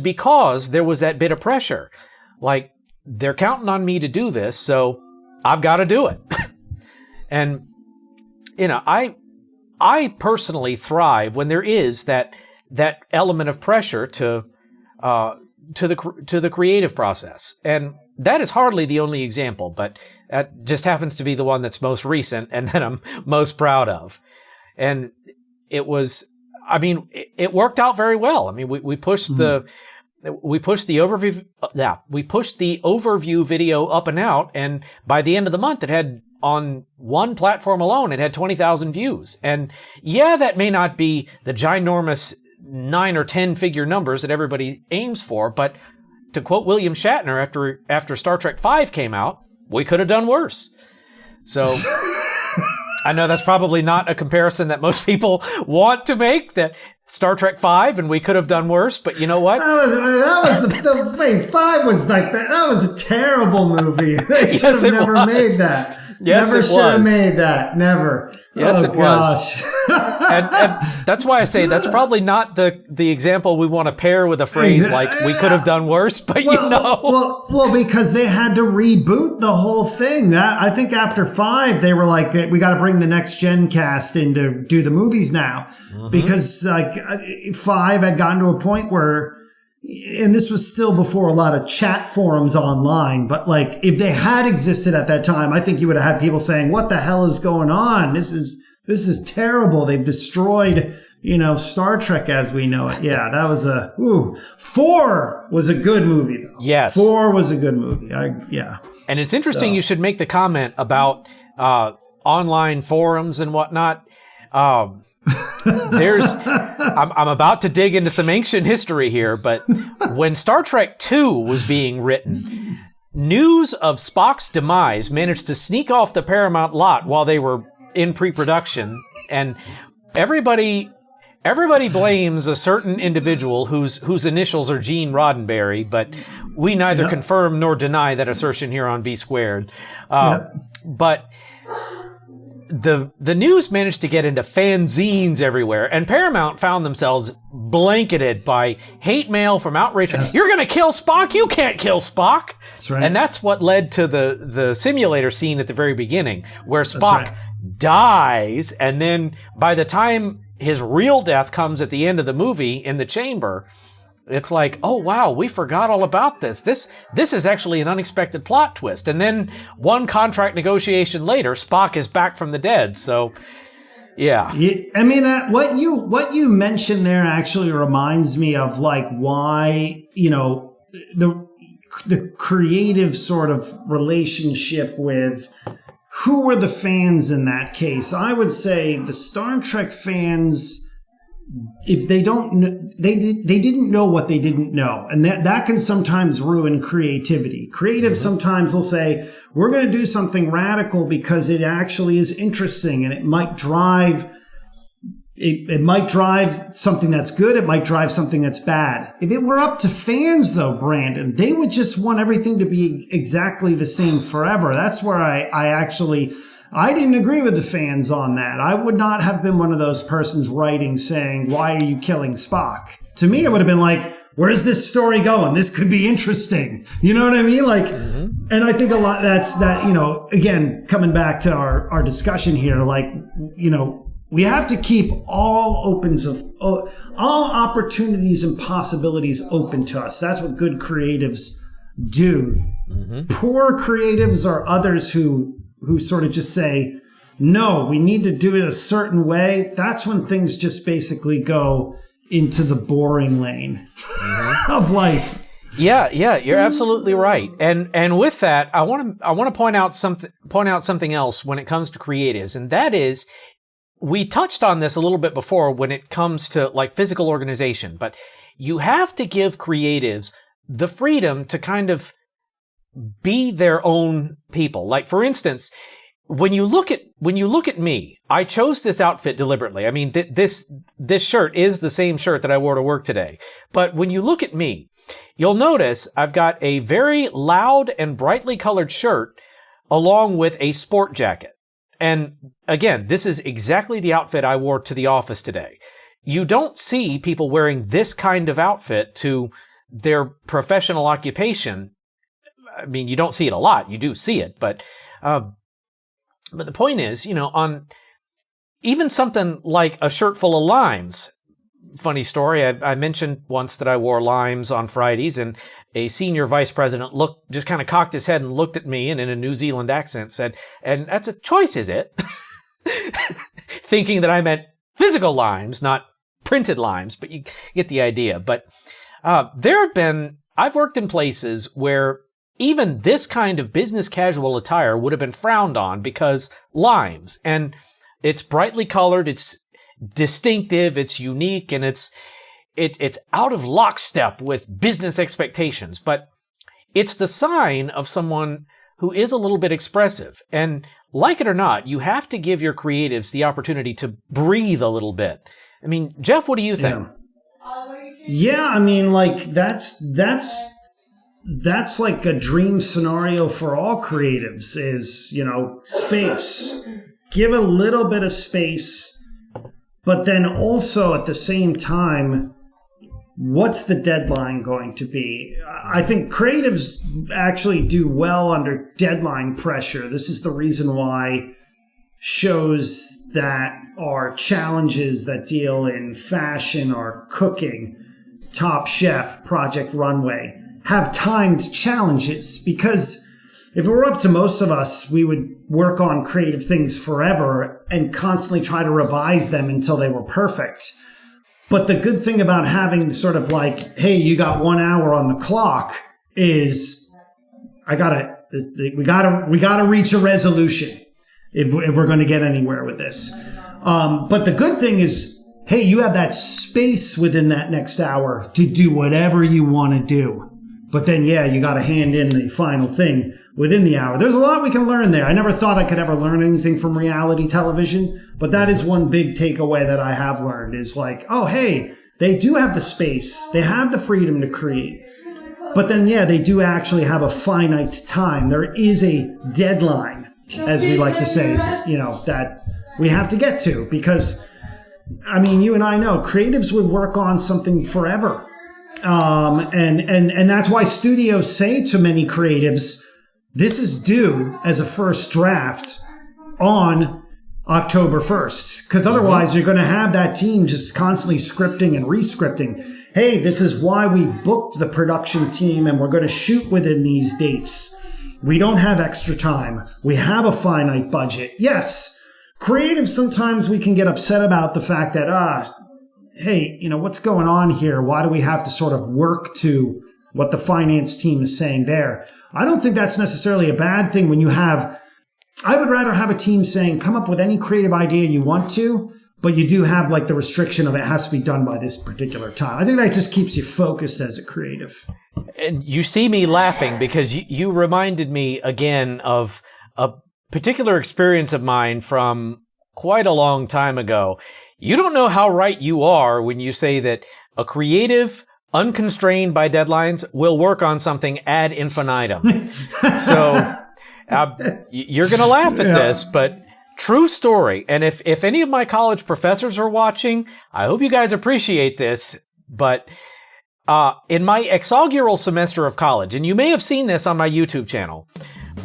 because there was that bit of pressure. Like, they're counting on me to do this, so I've got to do it. And I personally thrive when there is that element of pressure to the creative process, and that is hardly the only example, but that just happens to be the one that's most recent and that I'm most proud of. And it worked out very well. I mean, we pushed the overview video up and out, and by the end of the month, it had, on one platform alone, it had 20,000 views. And yeah, that may not be the ginormous 9 or 10 figure numbers that everybody aims for, but to quote William Shatner after Star Trek V came out, we could have done worse. So I know that's probably not a comparison that most people want to make, that Star Trek V and we could have done worse, but you know what? Five was like that. That was a terrible movie. They should have never made that. Yes, never should have made that. Never. Yes, it was. and that's why I say that's probably not the example we want to pair with a phrase like "we could have done worse," but Well, because they had to reboot the whole thing. I think after 5, they were like, "We got to bring the next gen cast in to do the movies now," because like 5 had gotten to a point where. And this was still before a lot of chat forums online, but like if they had existed at that time, I think you would have had people saying, "What the hell is going on? This is terrible. They've destroyed, Star Trek as we know it." Yeah, that was 4 was a good movie though. Yes. 4 was a good movie. Yeah. And it's interesting you should make the comment about online forums and whatnot. I'm about to dig into some ancient history here, but when Star Trek II was being written, news of Spock's demise managed to sneak off the Paramount lot while they were in pre-production, and everybody blames a certain individual whose initials are Gene Roddenberry, but we neither confirm nor deny that assertion here on V Squared. But the news managed to get into fanzines everywhere, and Paramount found themselves blanketed by hate mail from outraged fans. You're going to kill Spock? You can't kill Spock. That's right. And that's what led to the simulator scene at the very beginning, where Spock dies, and then by the time his real death comes at the end of the movie in the chamber, it's like, oh wow, we forgot all about this. This is actually an unexpected plot twist. And then one contract negotiation later, Spock is back from the dead. So, yeah. I mean, what you mentioned there actually reminds me of like why, the creative sort of relationship with who were the fans in that case. I would say the Star Trek fans, if they didn't know what they didn't know. And that can sometimes ruin creativity. Creative sometimes will say, we're going to do something radical because it actually is interesting and it might drive something that's good. It might drive something that's bad. If it were up to fans though, Brandon, they would just want everything to be exactly the same forever. That's where I didn't agree with the fans on that. I would not have been one of those persons writing saying, "Why are you killing Spock?" To me, it would have been like, where's this story going? This could be interesting. You know what I mean? Like, and I think a lot that's that, again, coming back to our discussion here, like, we have to keep all opportunities and possibilities open to us. That's what good creatives do. Poor creatives are others who sort of just say, no, we need to do it a certain way. That's when things just basically go into the boring lane of life. Yeah, you're absolutely right. And with that, I want to point out something else when it comes to creatives, and that is, we touched on this a little bit before when it comes to like physical organization, but you have to give creatives the freedom to kind of be their own people. Like, for instance, when you look at me, I chose this outfit deliberately. I mean, this shirt is the same shirt that I wore to work today. But when you look at me, you'll notice I've got a very loud and brightly colored shirt along with a sport jacket. And again, this is exactly the outfit I wore to the office today. You don't see people wearing this kind of outfit to their professional occupation. I mean, you don't see it a lot. You do see it, but the point is, on even something like a shirt full of limes. Funny story. I mentioned once that I wore limes on Fridays, and a senior vice president just kind of cocked his head and looked at me and in a New Zealand accent said, "And that's a choice, is it?" Thinking that I meant physical limes, not printed limes, but you get the idea. But I've worked in places where even this kind of business casual attire would have been frowned on because limes, and it's brightly colored, it's distinctive, it's unique, and it's out of lockstep with business expectations. But it's the sign of someone who is a little bit expressive. And like it or not, you have to give your creatives the opportunity to breathe a little bit. I mean, Jeff, what do you think? Yeah, I mean, like that's like a dream scenario for all creatives is, space. Give a little bit of space, but then also at the same time, what's the deadline going to be? I think creatives actually do well under deadline pressure. This is the reason why shows that are challenges that deal in fashion or cooking, Top Chef, Project Runway, have timed challenges, because if it were up to most of us, we would work on creative things forever and constantly try to revise them until they were perfect. But the good thing about having sort of like, hey, you got 1 hour on the clock is we gotta reach a resolution if we're going to get anywhere with this. But the good thing is, hey, you have that space within that next hour to do whatever you want to do. But then, you got to hand in the final thing within the hour. There's a lot we can learn there. I never thought I could ever learn anything from reality television, but that is one big takeaway that I have learned is like, oh, hey, they do have the space. They have the freedom to create. But then, they do actually have a finite time. There is a deadline, as we like to say, that we have to get to. Because, I mean, you and I know creatives would work on something forever. And that's why studios say to many creatives, this is due as a first draft on October 1st. Because otherwise you're going to have that team just constantly scripting and re-scripting. Hey, this is why we've booked the production team and we're going to shoot within these dates. We don't have extra time. We have a finite budget. Yes, creatives, sometimes we can get upset about the fact that, hey, what's going on here? Why do we have to sort of work to what the finance team is saying there? I don't think that's necessarily a bad thing when I would rather have a team saying, come up with any creative idea you want to, but you do have like the restriction of it has to be done by this particular time. I think that just keeps you focused as a creative. And you see me laughing because you reminded me again of a particular experience of mine from quite a long time ago. You don't know how right you are when you say that a creative, unconstrained by deadlines, will work on something ad infinitum. So you're going to laugh at this, but true story. And if any of my college professors are watching, I hope you guys appreciate this. But in my exaugural semester of college, and you may have seen this on my YouTube channel,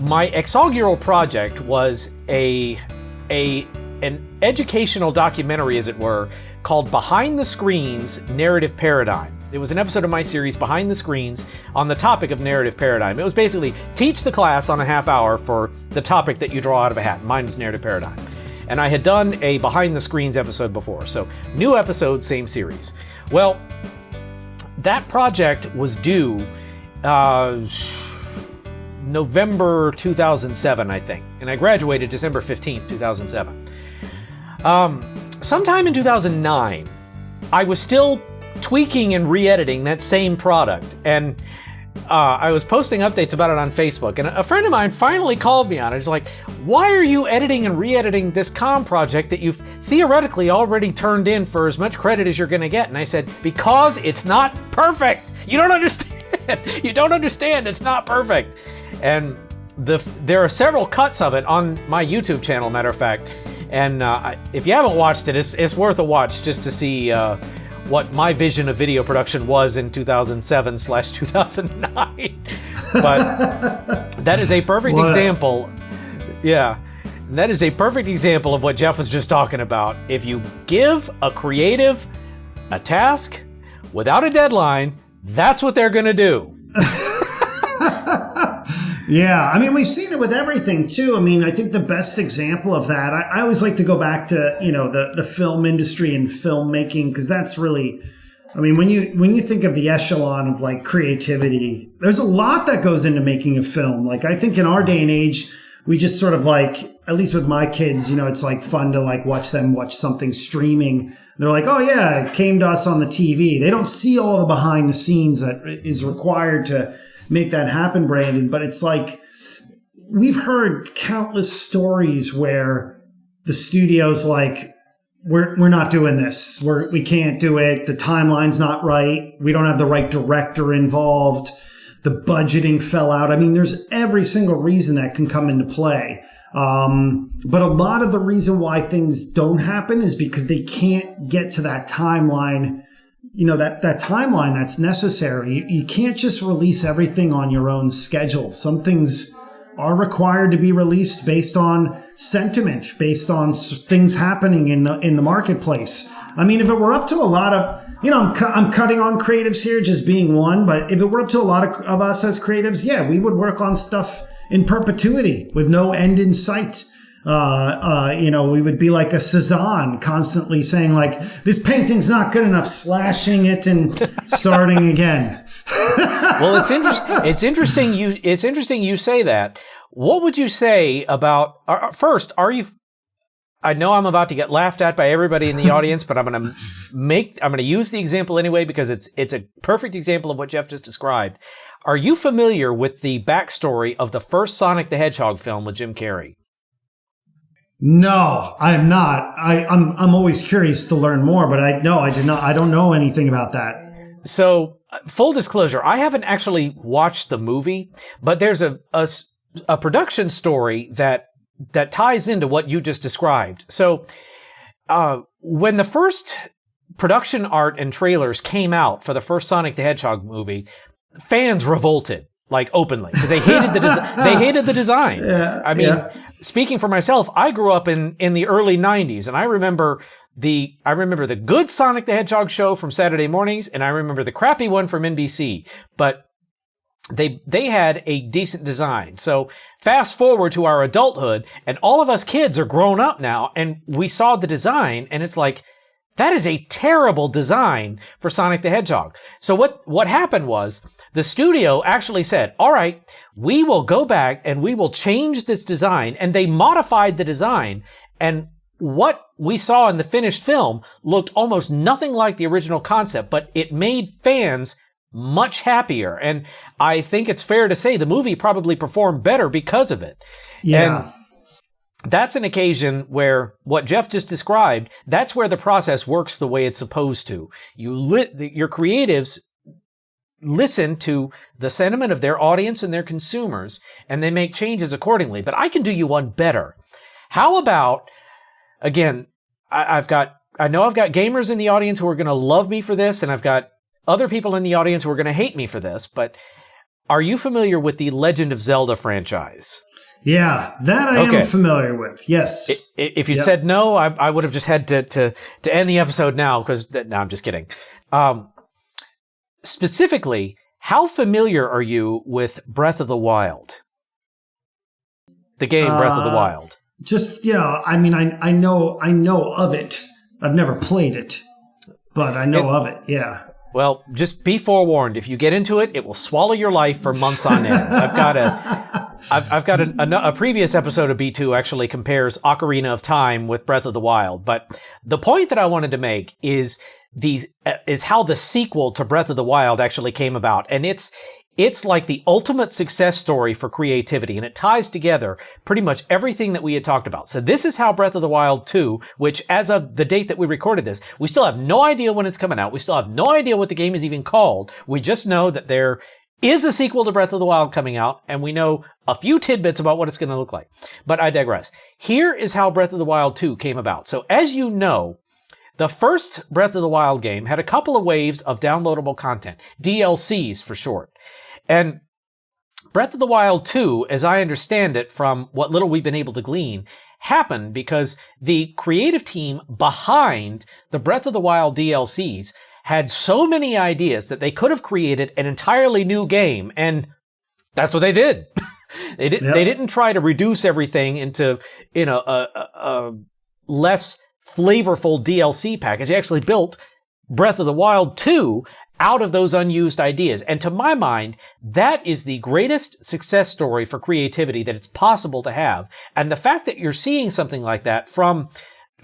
my exaugural project was an educational documentary, as it were, called Behind the Screens Narrative Paradigm. It was an episode of my series, Behind the Screens, on the topic of narrative paradigm. It was basically teach the class on a half hour for the topic that you draw out of a hat. Mine was narrative paradigm. And I had done a Behind the Screens episode before. So new episode, same series. Well, that project was due November 2007, I think. And I graduated December 15th, 2007. Sometime in 2009, I was still tweaking and re-editing that same product. And I was posting updates about it on Facebook. And a friend of mine finally called me on it. He's like, why are you editing and re-editing this comm project that you've theoretically already turned in for as much credit as you're going to get? And I said, because it's not perfect. You don't understand. You don't understand. It's not perfect. And there are several cuts of it on my YouTube channel, matter of fact. And if you haven't watched it, it's worth a watch just to see what my vision of video production was in 2007/2009. But that is a perfect example. Yeah, that is a perfect example of what Jeff was just talking about. If you give a creative a task without a deadline, that's what they're going to do. Yeah, I mean, we've seen it with everything too. I mean, I think the best example of that, I always like to go back to, the film industry and filmmaking, because that's really, I mean, when you think of the echelon of like creativity, there's a lot that goes into making a film. Like, I think in our day and age, we just sort of like, at least with my kids, it's like fun to like watch them watch something streaming. They're like, oh yeah, it came to us on the TV. They don't see all the behind the scenes that is required to make that happen, Brandon. But it's like, we've heard countless stories where the studio's like, we're not doing this. We can't do it. The timeline's not right. We don't have the right director involved. The budgeting fell out. I mean, there's every single reason that can come into play. But a lot of the reason why things don't happen is because they can't get to that timeline, that timeline that's necessary. You can't just release everything on your own schedule. Some things are required to be released based on sentiment, based on things happening in the marketplace. I mean, if it were up to a lot of, I'm cutting on creatives here, just being one, but if it were up to a lot of us as creatives, yeah, we would work on stuff in perpetuity with no end in sight. We would be like a Cezanne, constantly saying like, this painting's not good enough, slashing it and starting again. Well, it's interesting you say that. What would you say about, first, I know I'm about to get laughed at by everybody in the audience, but I'm going to use the example anyway because it's a perfect example of what Jeff just described. Are you familiar with the backstory of the first Sonic the Hedgehog film with Jim Carrey? No, I am not. I'm always curious to learn more, but I did not. I don't know anything about that. So, full disclosure, I haven't actually watched the movie, but there's a production story that ties into what you just described. So, when the first production art and trailers came out for the first Sonic the Hedgehog movie, fans revolted, like openly, because they hated the design. Yeah, I mean, speaking for myself, I grew up in the early 90s, and I remember the good Sonic the Hedgehog show from Saturday mornings, and I remember the crappy one from NBC. But they had a decent design. So fast forward to our adulthood, and all of us kids are grown up now, and we saw the design, and it's like, that is a terrible design for Sonic the Hedgehog. So what happened was the studio actually said, all right, we will go back and we will change this design. And they modified the design. And what we saw in the finished film looked almost nothing like the original concept, but it made fans much happier. And I think it's fair to say the movie probably performed better because of it. Yeah. And that's an occasion where what Jeff just described, that's where the process works the way it's supposed to. Your creatives listen to the sentiment of their audience and their consumers, and they make changes accordingly. But I can do you one better. How about, again, I know I've got gamers in the audience who are going to love me for this, and I've got other people in the audience who are going to hate me for this, but are you familiar with the Legend of Zelda franchise? Yeah, that I am familiar with. Yes. If you said no, I would have just had to end the episode now because no, I'm just kidding. Specifically, how familiar are you with Breath of the Wild? The game Breath of the Wild. Just, I mean, I know of it. I've never played it, but I know of it. Yeah. Well, just be forewarned. If you get into it, it will swallow your life for months on end. I've got a previous episode of B2 actually compares Ocarina of Time with Breath of the Wild. But the point that I wanted to make is how the sequel to Breath of the Wild actually came about. And it's like the ultimate success story for creativity, and it ties together pretty much everything that we had talked about. So this is how Breath of the Wild 2, which as of the date that we recorded this, we still have no idea when it's coming out. We still have no idea what the game is even called. We just know that there is a sequel to Breath of the Wild coming out, and we know a few tidbits about what it's going to look like. But I digress. Here is how Breath of the Wild 2 came about. So as you know, the first Breath of the Wild game had a couple of waves of downloadable content, DLCs for short. And Breath of the Wild 2, as I understand it from what little we've been able to glean, happened because the creative team behind the Breath of the Wild DLCs had so many ideas that they could have created an entirely new game, and that's what they did. They didn't try to reduce everything into, a less flavorful DLC package. They actually built Breath of the Wild 2 out of those unused ideas. And to my mind, that is the greatest success story for creativity that it's possible to have. And the fact that you're seeing something like that from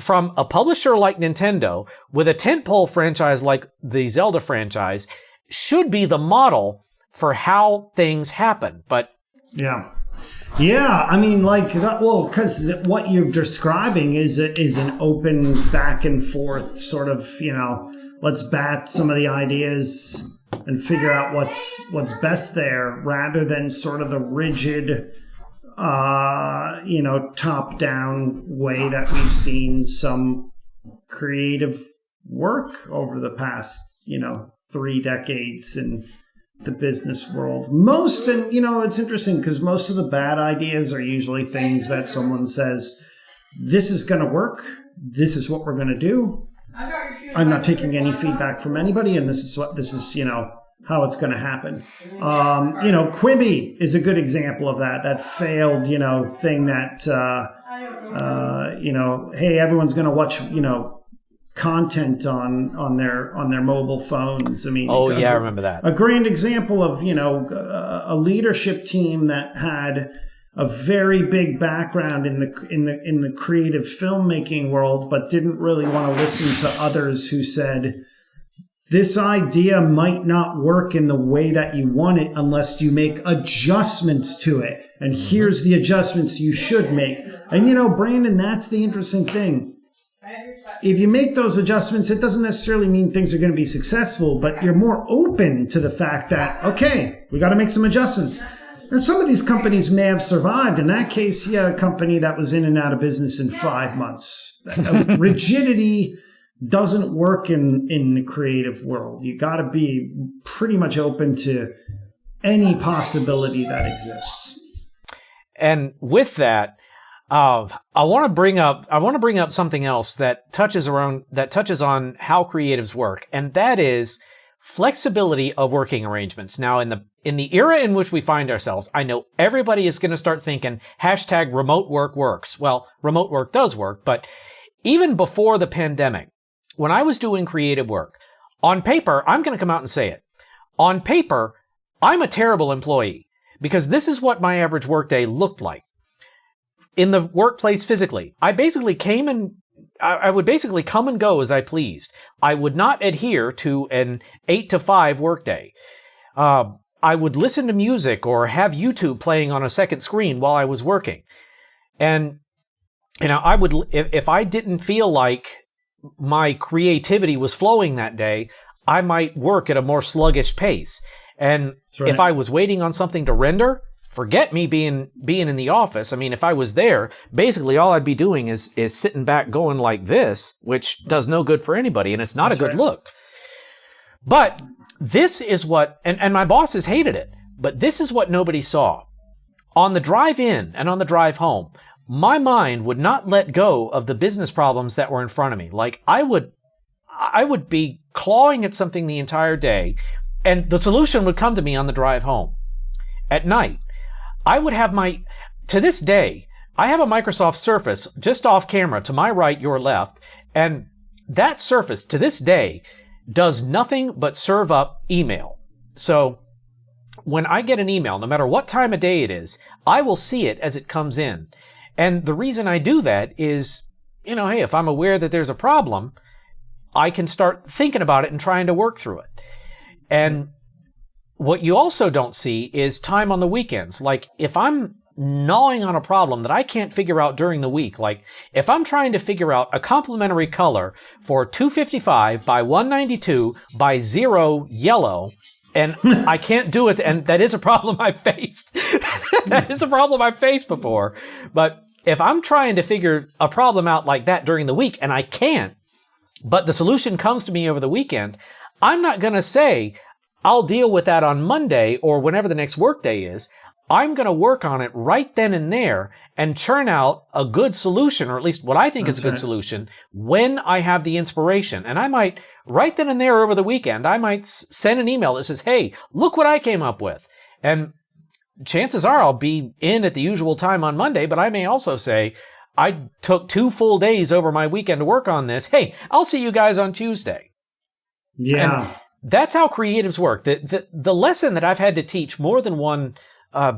a publisher like Nintendo with a tentpole franchise like the Zelda franchise should be the model for how things happen. But yeah, I mean, because what you're describing is an open back and forth sort of, let's bat some of the ideas and figure out what's best there, rather than sort of the rigid, top-down way that we've seen some creative work over the past, 3 decades in the business world. It's interesting because most of the bad ideas are usually things that someone says, this is going to work, this is what we're going to do. I'm not taking any feedback from anybody, and this is how it's going to happen. Quibi is a good example of that failed, thing that, hey, everyone's going to watch, content on their mobile phones. I mean, I remember that. A grand example of, a leadership team that had a very big background in the creative filmmaking world, but didn't really want to listen to others who said, this idea might not work in the way that you want it unless you make adjustments to it. And here's the adjustments you should make. And Brandon, that's the interesting thing. If you make those adjustments, it doesn't necessarily mean things are going to be successful, but you're more open to the fact that, okay, we got to make some adjustments. And some of these companies may have survived. In that case, a company that was in and out of business in 5 months. Rigidity doesn't work in the creative world. You got to be pretty much open to any possibility that exists. And with that, I want to bring up something else that touches on how creatives work, and that is flexibility of working arrangements. Now, in the era in which we find ourselves, I know everybody is going to start thinking hashtag remote work works. Well, remote work does work, but even before the pandemic, when I was doing creative work, on paper, I'm going to come out and say it. On paper, I'm a terrible employee because this is what my average workday looked like. In the workplace physically, I would basically come and go as I pleased. I would not adhere to an 8 to 5 workday. I would listen to music or have YouTube playing on a second screen while I was working. And, I would, if I didn't feel like my creativity was flowing that day, I might work at a more sluggish pace. And if I was waiting on something to render, forget me being in the office. I mean, if I was there, basically all I'd be doing is sitting back going like this, which does no good for anybody, and it's not a good look. But this is what, and my bosses hated it, but this is what nobody saw. On the drive in and on the drive home, my mind would not let go of the business problems that were in front of me. Like I would be clawing at something the entire day, and the solution would come to me on the drive home. At night, I would have to this day, I have a Microsoft Surface just off camera to my right, your left, and that Surface to this day does nothing but serve up email. So when I get an email, no matter what time of day it is, I will see it as it comes in. And the reason I do that is, hey, if I'm aware that there's a problem, I can start thinking about it and trying to work through it. And what you also don't see is time on the weekends. Like if I'm gnawing on a problem that I can't figure out during the week, like if I'm trying to figure out a complementary color for 255 by 192 by 0 yellow, and I can't do it, and that is a problem I've faced. That is a problem I've faced before. But if I'm trying to figure a problem out like that during the week and I can't, but the solution comes to me over the weekend, I'm not going to say, I'll deal with that on Monday or whenever the next work day is. I'm going to work on it right then and there and churn out a good solution, or at least what I think is a good solution, when I have the inspiration. And I might, right then and there over the weekend, I might send an email that says, hey, look what I came up with. And chances are I'll be in at the usual time on Monday, but I may also say, I took 2 full days over my weekend to work on this. Hey, I'll see you guys on Tuesday. Yeah. And that's how creatives work. The lesson that I've had to teach more than one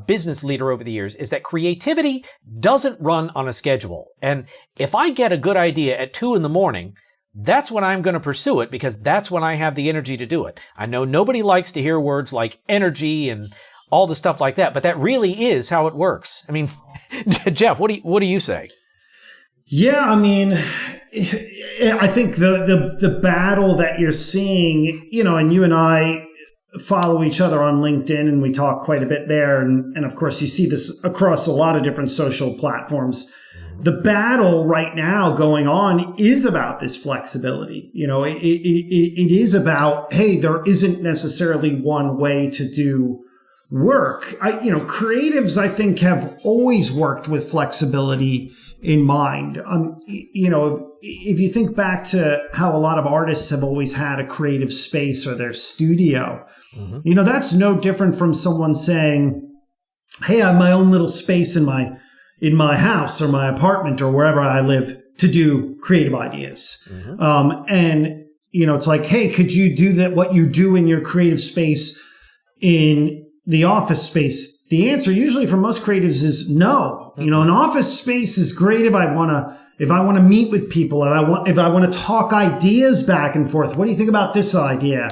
business leader over the years is that creativity doesn't run on a schedule. And if I get a good idea at 2 a.m, that's when I'm going to pursue it, because that's when I have the energy to do it. I know nobody likes to hear words like energy and all the stuff like that, but that really is how it works. I mean, Jeff, what do you say? Yeah, I mean, I think the battle that you're seeing, and you and I follow each other on LinkedIn and we talk quite a bit there. And of course, you see this across a lot of different social platforms. The battle right now going on is about this flexibility. It is about, hey, there isn't necessarily one way to do work. Creatives, I think, have always worked with flexibility in mind. If you think back to how a lot of artists have always had a creative space or their studio, that's no different from someone saying, hey, I have my own little space in my house or my apartment or wherever I live to do creative ideas. It's like, hey, could you do that, what you do in your creative space in the office space? The answer usually for most creatives is no. An office space is great if I want to meet with people, if I want to talk ideas back and forth. What do you think about this idea?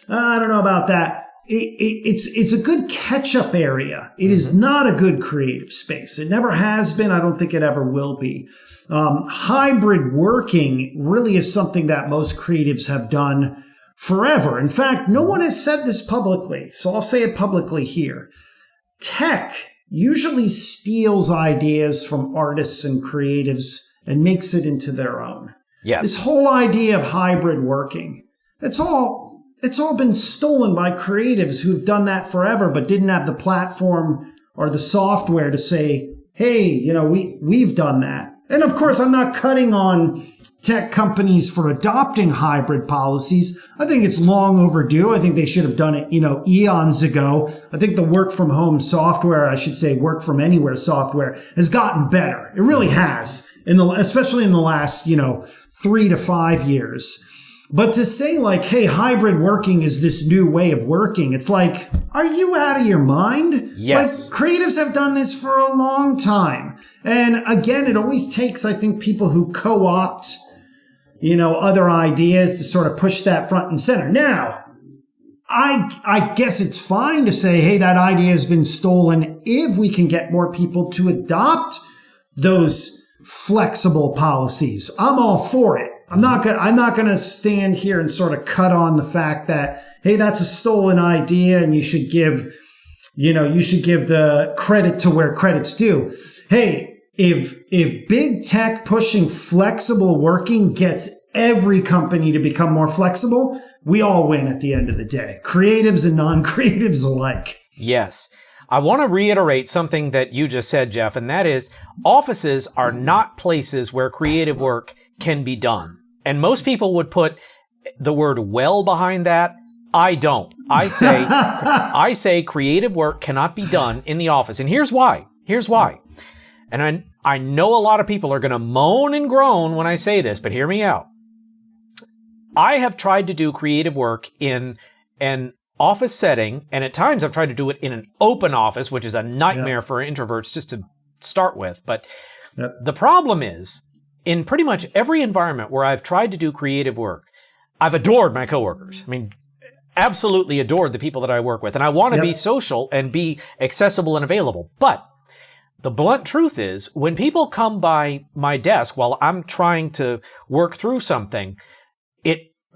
I don't know about that. It's a good catch-up area. It is not a good creative space. It never has been. I don't think it ever will be. Hybrid working really is something that most creatives have done forever. In fact, no one has said this publicly, so I'll say it publicly here. Tech usually steals ideas from artists and creatives and makes it into their own. Yes. This whole idea of hybrid working, it's all been stolen by creatives who've done that forever, but didn't have the platform or the software to say, hey, we've done that. And of course, I'm not cutting on tech companies for adopting hybrid policies. I think it's long overdue. I think they should have done it, eons ago. I think the work from home software, I should say work from anywhere software, has gotten better. It really has, especially in the last, 3 to 5 years. But to say like, hey, hybrid working is this new way of working, it's like, are you out of your mind? Yes. Like, creatives have done this for a long time. And again, it always takes, I think, people who co-opt, other ideas to sort of push that front and center. Now, I guess it's fine to say, hey, that idea has been stolen if we can get more people to adopt those flexible policies. I'm all for it. I'm not going to stand here and sort of cut on the fact that, hey, that's a stolen idea and you should give the credit to where credit's due. Hey, if big tech pushing flexible working gets every company to become more flexible, we all win at the end of the day, creatives and non-creatives alike. Yes. I want to reiterate something that you just said, Jeff, and that is offices are not places where creative work can be done. And most people would put the word well behind that. I don't. I say creative work cannot be done in the office. And here's why. And I know a lot of people are going to moan and groan when I say this, but hear me out. I have tried to do creative work in an office setting, and at times I've tried to do it in an open office, which is a nightmare for introverts just to start with. But the problem is, in pretty much every environment where I've tried to do creative work, I've adored my coworkers. I mean, absolutely adored the people that I work with. And I want to be social and be accessible and available. But the blunt truth is, when people come by my desk while I'm trying to work through something,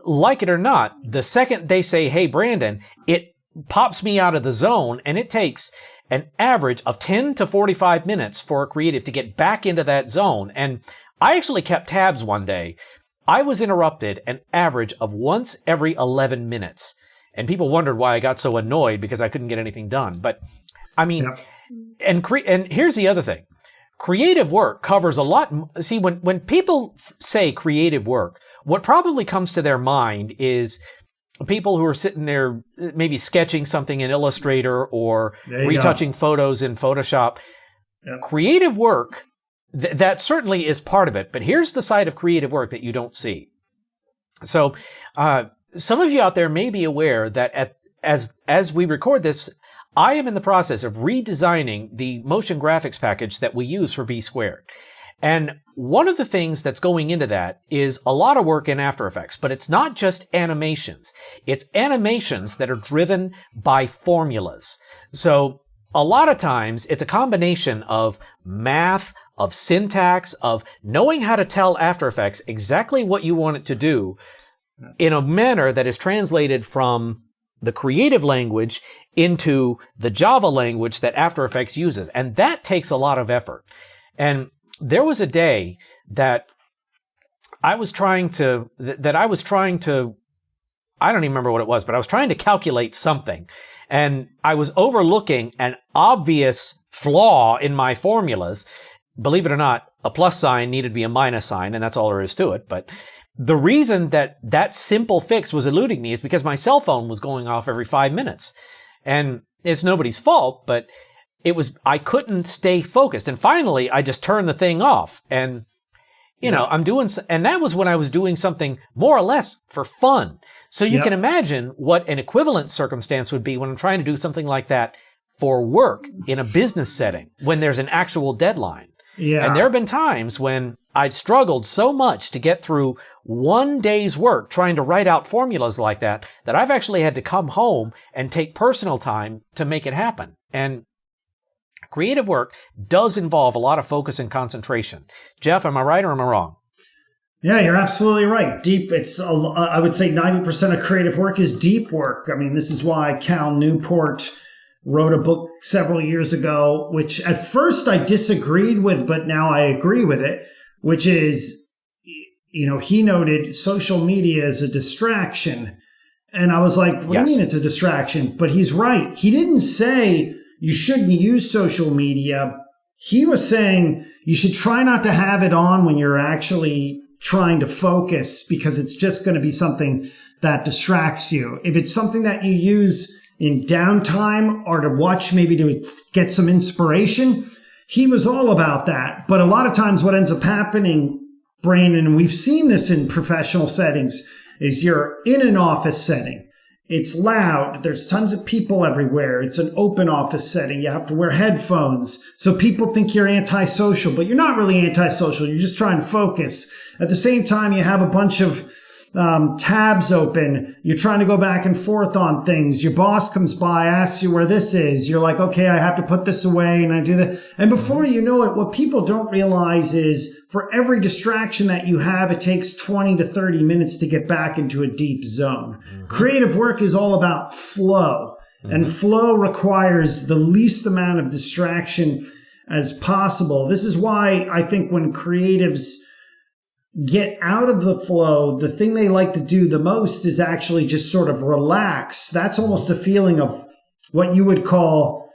like it or not, the second they say, hey, Brandon, it pops me out of the zone, and it takes an average of 10 to 45 minutes for a creative to get back into that zone. And I actually kept tabs one day. I was interrupted an average of once every 11 minutes. And people wondered why I got so annoyed because I couldn't get anything done. But I mean, and here's the other thing. Creative work covers a lot. See, when people say creative work, what probably comes to their mind is people who are sitting there maybe sketching something in Illustrator or retouching photos in Photoshop. Creative work, that certainly is part of it. But here's the side of creative work that you don't see. So some of you out there may be aware that as we record this, I am in the process of redesigning the motion graphics package that we use for B Squared. And one of the things that's going into that is a lot of work in After Effects, but it's not just animations. It's animations that are driven by formulas. So a lot of times it's a combination of math, of syntax, of knowing how to tell After Effects exactly what you want it to do in a manner that is translated from the creative language into the Java language that After Effects uses. And that takes a lot of effort. And there was a day that I was trying to, I don't even remember what it was, but I was trying to calculate something. And I was overlooking an obvious flaw in my formulas. Believe it or not, a plus sign needed to be a minus sign, and that's all there is to it. But the reason that simple fix was eluding me is because my cell phone was going off every 5 minutes. And it's nobody's fault, but I couldn't stay focused. And finally, I just turned the thing off. And, and that was when I was doing something more or less for fun. So you can imagine what an equivalent circumstance would be when I'm trying to do something like that for work in a business setting, when there's an actual deadline. Yeah. And there have been times when I've struggled so much to get through one day's work trying to write out formulas like that I've actually had to come home and take personal time to make it happen. And creative work does involve a lot of focus and concentration. Jeff, am I right or am I wrong? Yeah, you're absolutely right. I would say 90% of creative work is deep work. I mean, this is why Cal Newport wrote a book several years ago, which at first I disagreed with, but now I agree with it, which is, he noted social media is a distraction. And I was like, what do you mean it's a distraction? But he's right. He didn't say you shouldn't use social media. He was saying you should try not to have it on when you're actually trying to focus, because it's just going to be something that distracts you. If it's something that you use in downtime or to watch, maybe to get some inspiration, he was all about that. But a lot of times what ends up happening, Brandon, and we've seen this in professional settings, is you're in an office setting. It's loud. There's tons of people everywhere. It's an open office setting. You have to wear headphones. So people think you're antisocial, but you're not really antisocial. You're just trying to focus. At the same time, you have a bunch of tabs open. You're trying to go back and forth on things. Your boss comes by, asks you where this is. You're like, okay, I have to put this away, and I do that. And before you know it, what people don't realize is for every distraction that you have, it takes 20 to 30 minutes to get back into a deep zone. Mm-hmm. Creative work is all about flow, and flow requires the least amount of distraction as possible. This is why I think when creatives get out of the flow, the thing they like to do the most is actually just sort of relax. That's almost a feeling of what you would call,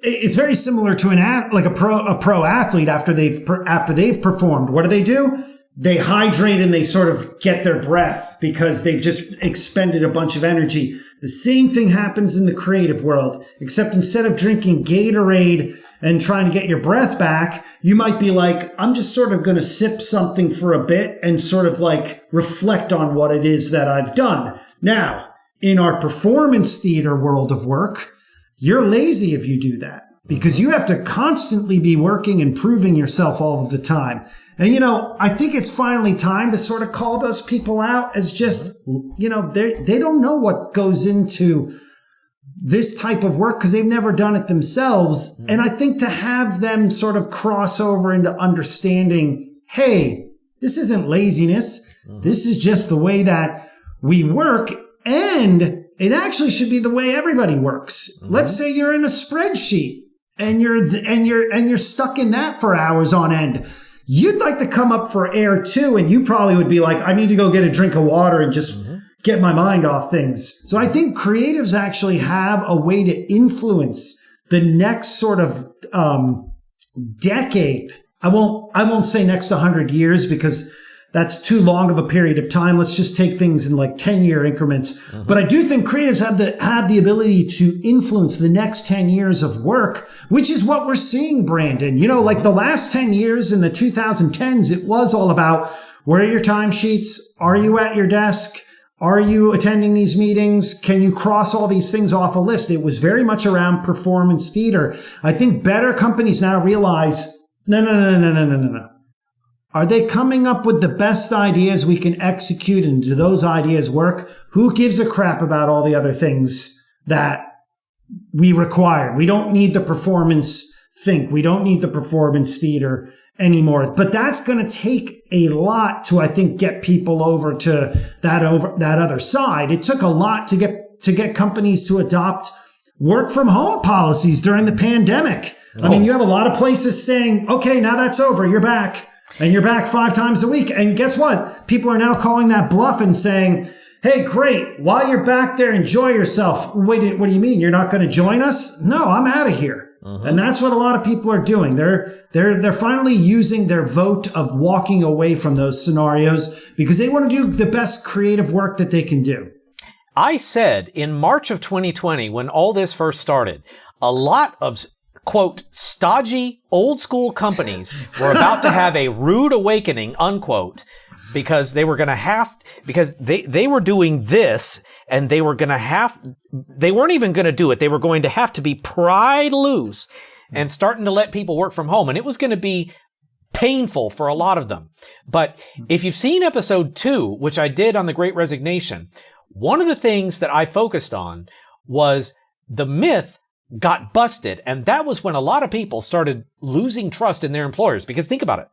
it's very similar to a pro athlete after they've performed. What do? They hydrate and they sort of get their breath because they've just expended a bunch of energy. The same thing happens in the creative world, except instead of drinking Gatorade and trying to get your breath back, you might be like, I'm just sort of going to sip something for a bit and sort of like reflect on what it is that I've done. Now, in our performance theater world of work, you're lazy if you do that because you have to constantly be working and proving yourself all of the time. And, I think it's finally time to sort of call those people out as just, they don't know what goes into this type of work because they've never done it themselves. And I think to have them sort of cross over into understanding, hey, this isn't laziness. This is just the way that we work. And it actually should be the way everybody works. Let's say you're in a spreadsheet and you're stuck in that for hours on end. You'd like to come up for air too, and you probably would be like, I need to go get a drink of water and just get my mind off things. So I think creatives actually have a way to influence the next sort of decade. I won't say next 100 years because that's too long of a period of time. Let's just take things in like 10-year increments. But I do think creatives have the ability to influence the next 10 years of work, which is what we're seeing, Brandon. Like the last 10 years in the 2010s, it was all about where are your timesheets? Are you at your desk? Are you attending these meetings? Can you cross all these things off a list? It was very much around performance theater. I think better companies now realize, no. Are they coming up with the best ideas we can execute, and do those ideas work? Who gives a crap about all the other things that we require? We don't need the performance think. We don't need the performance theater anymore. But that's going to take a lot to, I think, get people over to that other side. It took a lot to get companies to adopt work from home policies during the pandemic. I mean, you have a lot of places saying, okay, now that's over. You're back. And you're back 5 times a week. And guess what? People are now calling that bluff and saying, hey, great. While you're back there, enjoy yourself. Wait, what do you mean? You're not going to join us? No, I'm out of here. And that's what a lot of people are doing. They're finally using their vote of walking away from those scenarios because they want to do the best creative work that they can do. I said in March of 2020, when all this first started, a lot of quote, stodgy, old school companies were about to have a rude awakening, unquote, because they were going to because they were doing this and they weren't even going to do it. They were going to have to be pried loose and starting to let people work from home. And it was going to be painful for a lot of them. But if you've seen episode 2, which I did on the Great Resignation, one of the things that I focused on was the myth got busted. And that was when a lot of people started losing trust in their employers. Because think about it.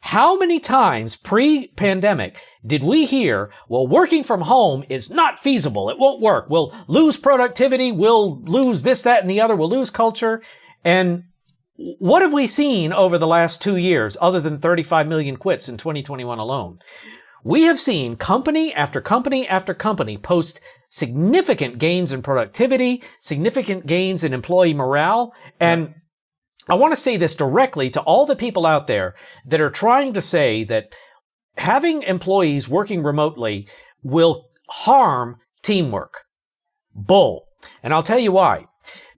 How many times pre-pandemic did we hear, well, working from home is not feasible. It won't work. We'll lose productivity. We'll lose this, that, and the other. We'll lose culture. And what have we seen over the last 2 years other than 35 million quits in 2021 alone? We have seen company after company after company post significant gains in productivity, significant gains in employee morale. And I want to say this directly to all the people out there that are trying to say that having employees working remotely will harm teamwork. Bull. And I'll tell you why.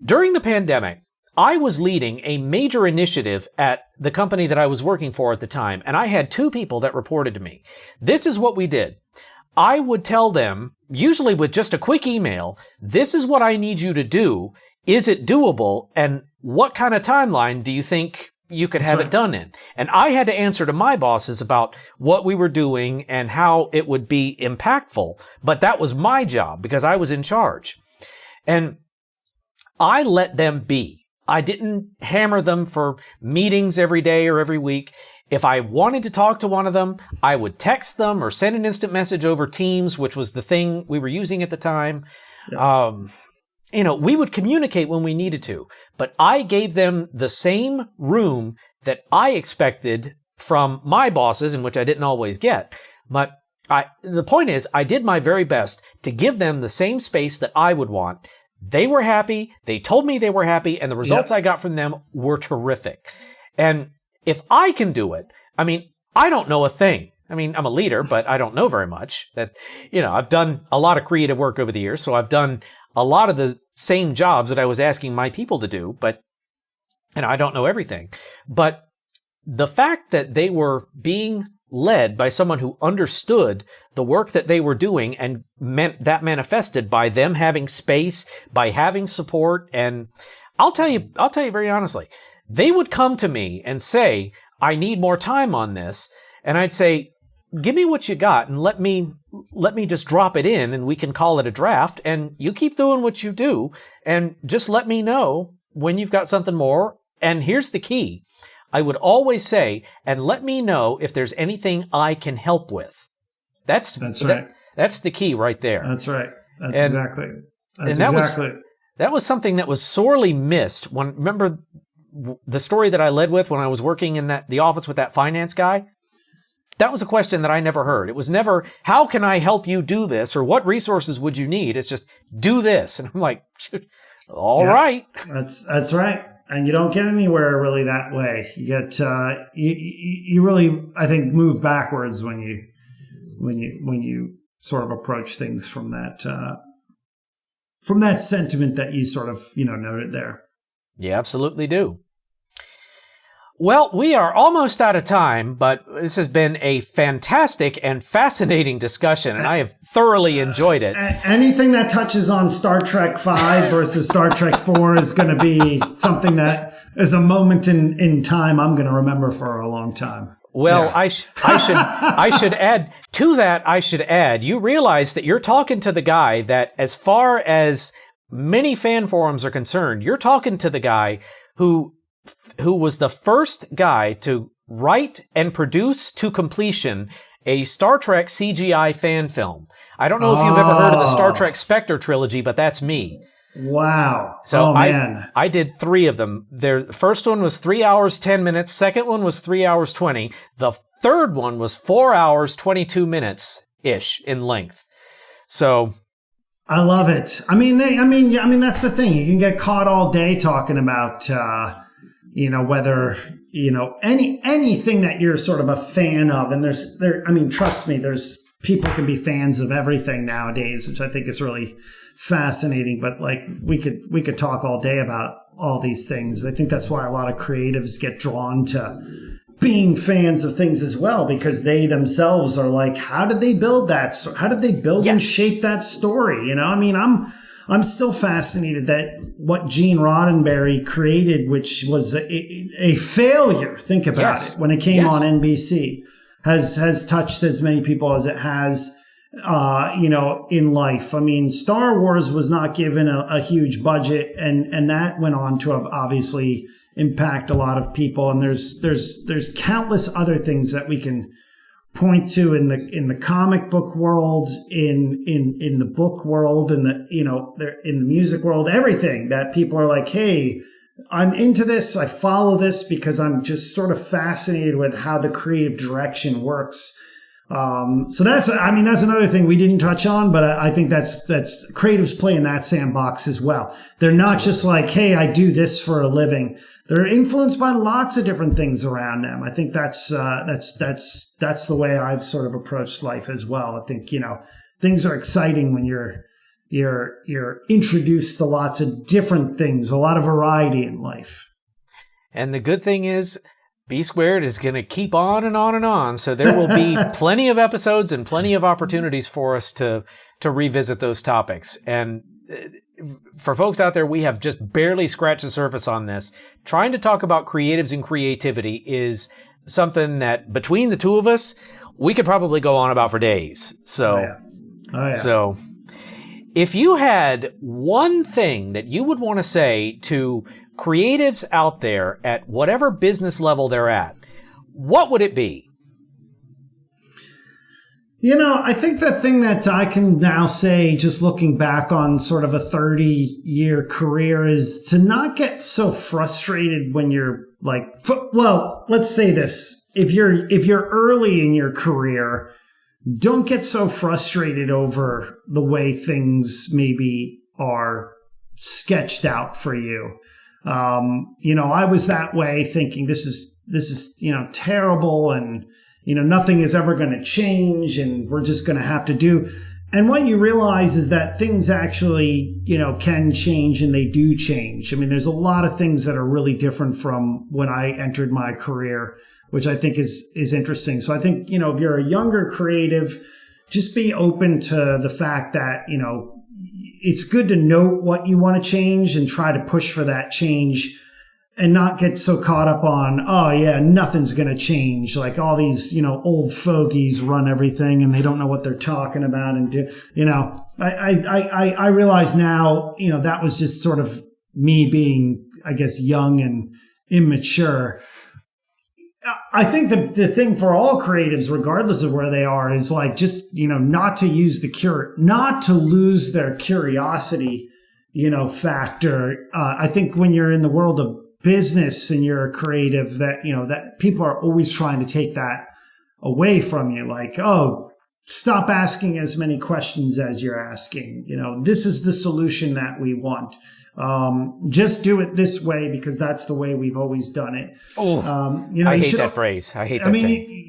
During the pandemic, I was leading a major initiative at the company that I was working for at the time, and I had 2 people that reported to me. This is what we did. I would tell them, usually with just a quick email, this is what I need you to do. Is it doable? And what kind of timeline do you think you could have it done in? And I had to answer to my bosses about what we were doing and how it would be impactful. But that was my job because I was in charge. And I let them be. I didn't hammer them for meetings every day or every week. If I wanted to talk to one of them, I would text them or send an instant message over Teams, which was the thing we were using at the time. Yeah. We would communicate when we needed to, but I gave them the same room that I expected from my bosses, in which I didn't always get. But the point is, I did my very best to give them the same space that I would want. They were happy. They told me they were happy, and the results I got from them were terrific. And if I can do it, I mean, I don't know a thing. I mean, I'm a leader, but I don't know very much. I've done a lot of creative work over the years, so I've done a lot of the same jobs that I was asking my people to do, but, I don't know everything. But the fact that they were being led by someone who understood the work that they were doing and that manifested by them having space, by having support. And I'll tell you very honestly, they would come to me and say, I need more time on this. And I'd say, give me what you got and let me just drop it in and we can call it a draft, and you keep doing what you do and just let me know when you've got something more. And here's the key. I would always say, and let me know if there's anything I can help with. That's right. That's the key right there. That's right. Exactly. That was something that was sorely missed. Remember the story that I led with when I was working in the office with that finance guy? That was a question that I never heard. It was never, how can I help you do this? Or what resources would you need? It's just, do this. And I'm like, all right. That's right. And you don't get anywhere really that way. You get, you really, I think, move backwards when you sort of approach things from that sentiment that you sort of, noted there. You absolutely do. Well, we are almost out of time, but this has been a fantastic and fascinating discussion, and I have thoroughly enjoyed it. Anything that touches on Star Trek V versus Star Trek IV is going to be something that is a moment in time I'm going to remember for a long time. Well, yeah. I should add to that. I should add, you realize that you're talking to the guy that, as far as many fan forums are concerned, you're talking to the guy who was the first guy to write and produce to completion a Star Trek CGI fan film. I don't know if you've ever heard of the Star Trek Spectre trilogy, but that's me. Wow. So I did 3 of them. The first one was 3 hours, 10 minutes. Second one was 3 hours, 20. The third one was 4 hours, 22 minutes-ish in length. So I love it. I mean, that's the thing. You can get caught all day talking about, whether, anything that you're sort of a fan of. And trust me, there's people can be fans of everything nowadays, which I think is really fascinating. But like, we could talk all day about all these things. I think that's why a lot of creatives get drawn to being fans of things as well, because they themselves are like, how did they build that? How did they build and shape that story? I'm still fascinated that what Gene Roddenberry created, which was a failure, think about it, when it came on NBC, has touched as many people as it has, in life. I mean, Star Wars was not given a huge budget, and that went on to have obviously impact a lot of people. And there's countless other things that we can point to in the comic book world, in the book world, in the music world, everything that people are like, hey, I'm into this. I follow this because I'm just sort of fascinated with how the creative direction works. So that's another thing we didn't touch on, but I think that's creatives play in that sandbox as well. They're not just like, hey, I do this for a living. They're influenced by lots of different things around them. I think that's the way I've sort of approached life as well. I think, things are exciting when you're introduced to lots of different things, a lot of variety in life. And the good thing is, B Squared is going to keep on and on and on. So there will be plenty of episodes and plenty of opportunities for us to revisit those topics. And for folks out there, we have just barely scratched the surface on this. Trying to talk about creatives and creativity is something that between the two of us, we could probably go on about for days. So, So if you had one thing that you would want to say to creatives out there at whatever business level they're at, what would it be? I think the thing that I can now say, just looking back on sort of a 30-year career, is to not get so frustrated when you're like, well, let's say this. If you're early in your career, don't get so frustrated over the way things maybe are sketched out for you. I was that way, thinking this is terrible, and nothing is ever going to change, and we're just going to have to do. And what you realize is that things actually, can change, and they do change. I mean, there's a lot of things that are really different from when I entered my career, which I think is interesting. So I think, if you're a younger creative, just be open to the fact that, it's good to note what you want to change and try to push for that change, and not get so caught up on, oh yeah, nothing's going to change. Like all these, old fogies run everything and they don't know what they're talking about. And I realize now, that was just sort of me being, I guess, young and immature. I think the thing for all creatives, regardless of where they are, is like just, not to not to lose their curiosity, factor. I think when you're in the world of business and you're a creative, that that people are always trying to take that away from you, like, oh, stop asking as many questions as you're asking, this is the solution that we want, just do it this way because that's the way we've always done it. I hate that phrase. I hate that saying.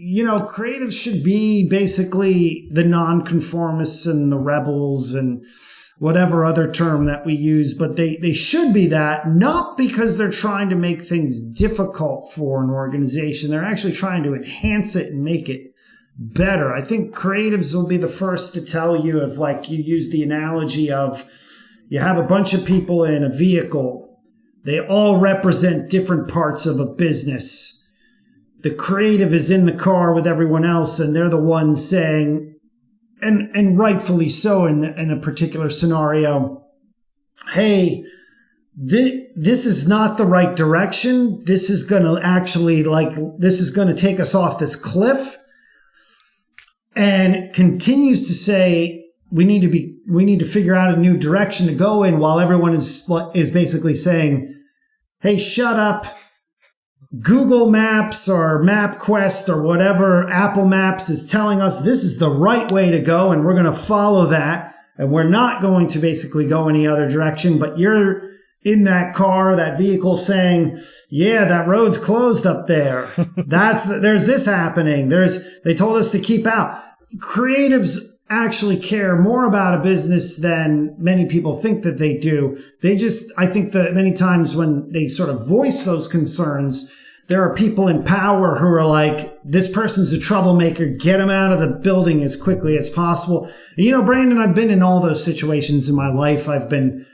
Creatives should be basically the nonconformists and the rebels and whatever other term that we use, but they should be that, not because they're trying to make things difficult for an organization. They're actually trying to enhance it and make it better. I think creatives will be the first to tell you, if like you use the analogy of, you have a bunch of people in a vehicle. They all represent different parts of a business. The creative is in the car with everyone else, and they're the ones saying, and rightfully so in a particular scenario, hey, this is not the right direction. This is going to take us off this cliff. And continues to say, we need to figure out a new direction to go in, while everyone is basically saying, hey, shut up. Google Maps or MapQuest or whatever, Apple Maps is telling us this is the right way to go, and we're going to follow that, and we're not going to basically go any other direction. But you're in that car, that vehicle, saying, yeah, that road's closed up there. There's this happening. They told us to keep out. Creatives actually care more about a business than many people think that they do. I think that many times when they sort of voice those concerns, there are people in power who are like, this person's a troublemaker, get him out of the building as quickly as possible. Brandon, I've been in all those situations in my life. I've been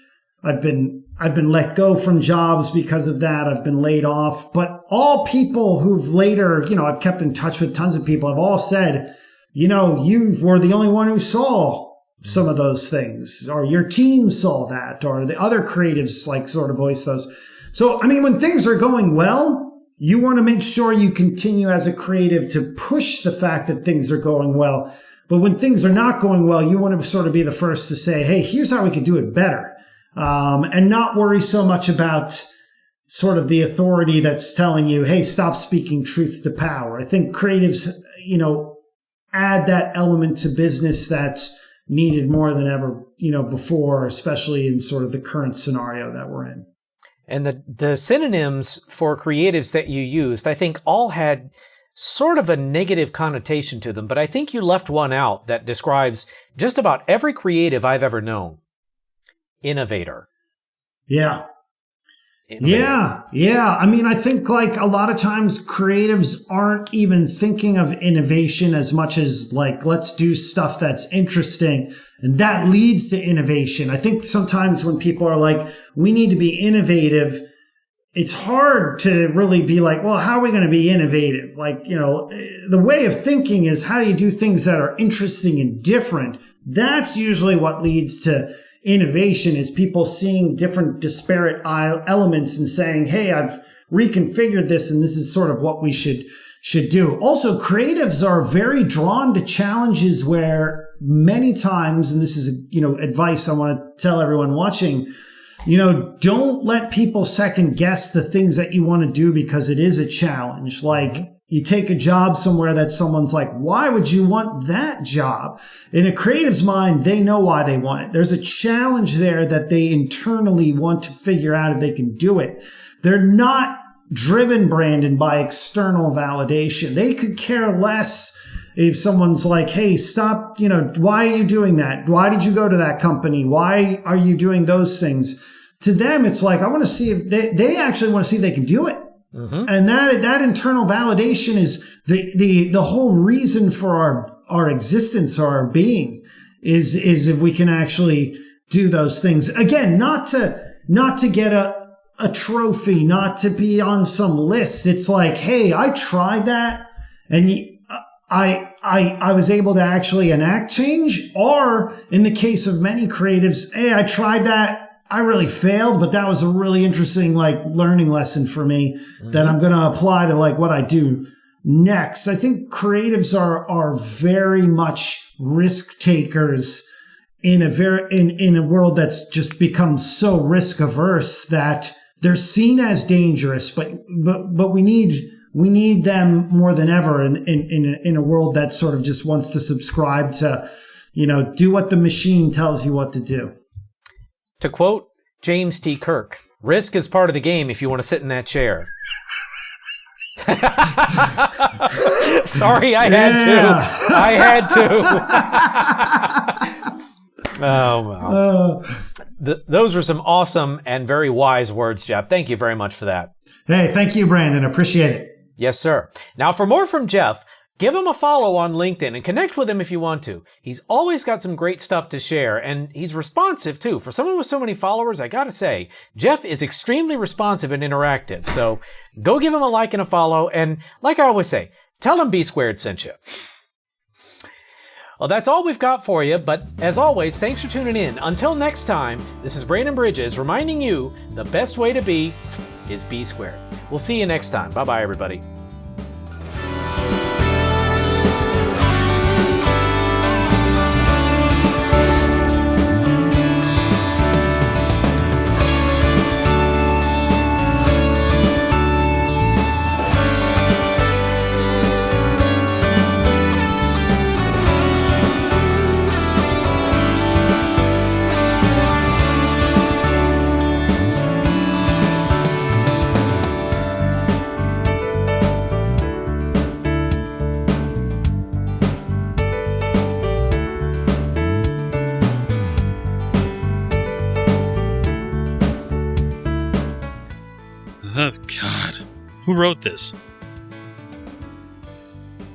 let go from jobs because of that. I've been laid off. But all people who've later, I've kept in touch with tons of people, have all said, you were the only one who saw some of those things, or your team saw that, or the other creatives like sort of voice those. So, when things are going well, you want to make sure you continue as a creative to push the fact that things are going well. But when things are not going well, you want to sort of be the first to say, hey, here's how we could do it better. And not worry so much about sort of the authority that's telling you, hey, stop speaking truth to power. I think creatives, add that element to business that's needed more than ever, before, especially in sort of the current scenario that we're in. And the synonyms for creatives that you used, I think all had sort of a negative connotation to them, but I think you left one out that describes just about every creative I've ever known. Innovator. Yeah. Innovator. Yeah. I think like a lot of times creatives aren't even thinking of innovation as much as like, let's do stuff that's interesting. And that leads to innovation. I think sometimes when people are like, we need to be innovative, it's hard to really be like, well, how are we going to be innovative? Like, the way of thinking is, how do you do things that are interesting and different? That's usually what leads to innovation, is people seeing different disparate elements and saying, hey, I've reconfigured this, and this is sort of what we should should do. Also, creatives are very drawn to challenges where many times, and this is, advice I want to tell everyone watching, don't let people second guess the things that you want to do because it is a challenge. Like, you take a job somewhere that someone's like, why would you want that job? In a creative's mind, they know why they want it. There's a challenge there that they internally want to figure out if they can do it. They're not driven, Brandon, by external validation. They could care less if someone's like, hey, stop, why are you doing that? Why did you go to that company? Why are you doing those things? To them, it's like, I want to see if they actually want to see if they can do it. Mm-hmm. And that internal validation is the whole reason for our existence or our being is if we can actually do those things. Again, not to get a trophy, not to be on some list. It's like, hey, I tried that and I was able to actually enact change. Or in the case of many creatives, hey, I tried that. I really failed, but that was a really interesting, learning lesson for me that I'm going to apply to what I do next. I think creatives are very much risk takers in a world that's just become so risk averse that they're seen as dangerous, but we need them more than ever in a world that sort of just wants to subscribe to, do what the machine tells you what to do. To quote James T. Kirk, risk is part of the game if you want to sit in that chair. Sorry, I had to. Oh, well. Those were some awesome and very wise words, Jeff. Thank you very much for that. Hey, thank you, Brandon. Appreciate it. Yes, sir. Now, for more from Jeff, give him a follow on LinkedIn and connect with him if you want to. He's always got some great stuff to share, and he's responsive too. For someone with so many followers, I gotta say, Jeff is extremely responsive and interactive. So go give him a like and a follow, and like I always say, tell him B Squared sent you. Well, that's all we've got for you, but as always, thanks for tuning in. Until next time, this is Brandon Bridges reminding you the best way to be is B Squared. We'll see you next time. Bye-bye, everybody. God, who wrote this?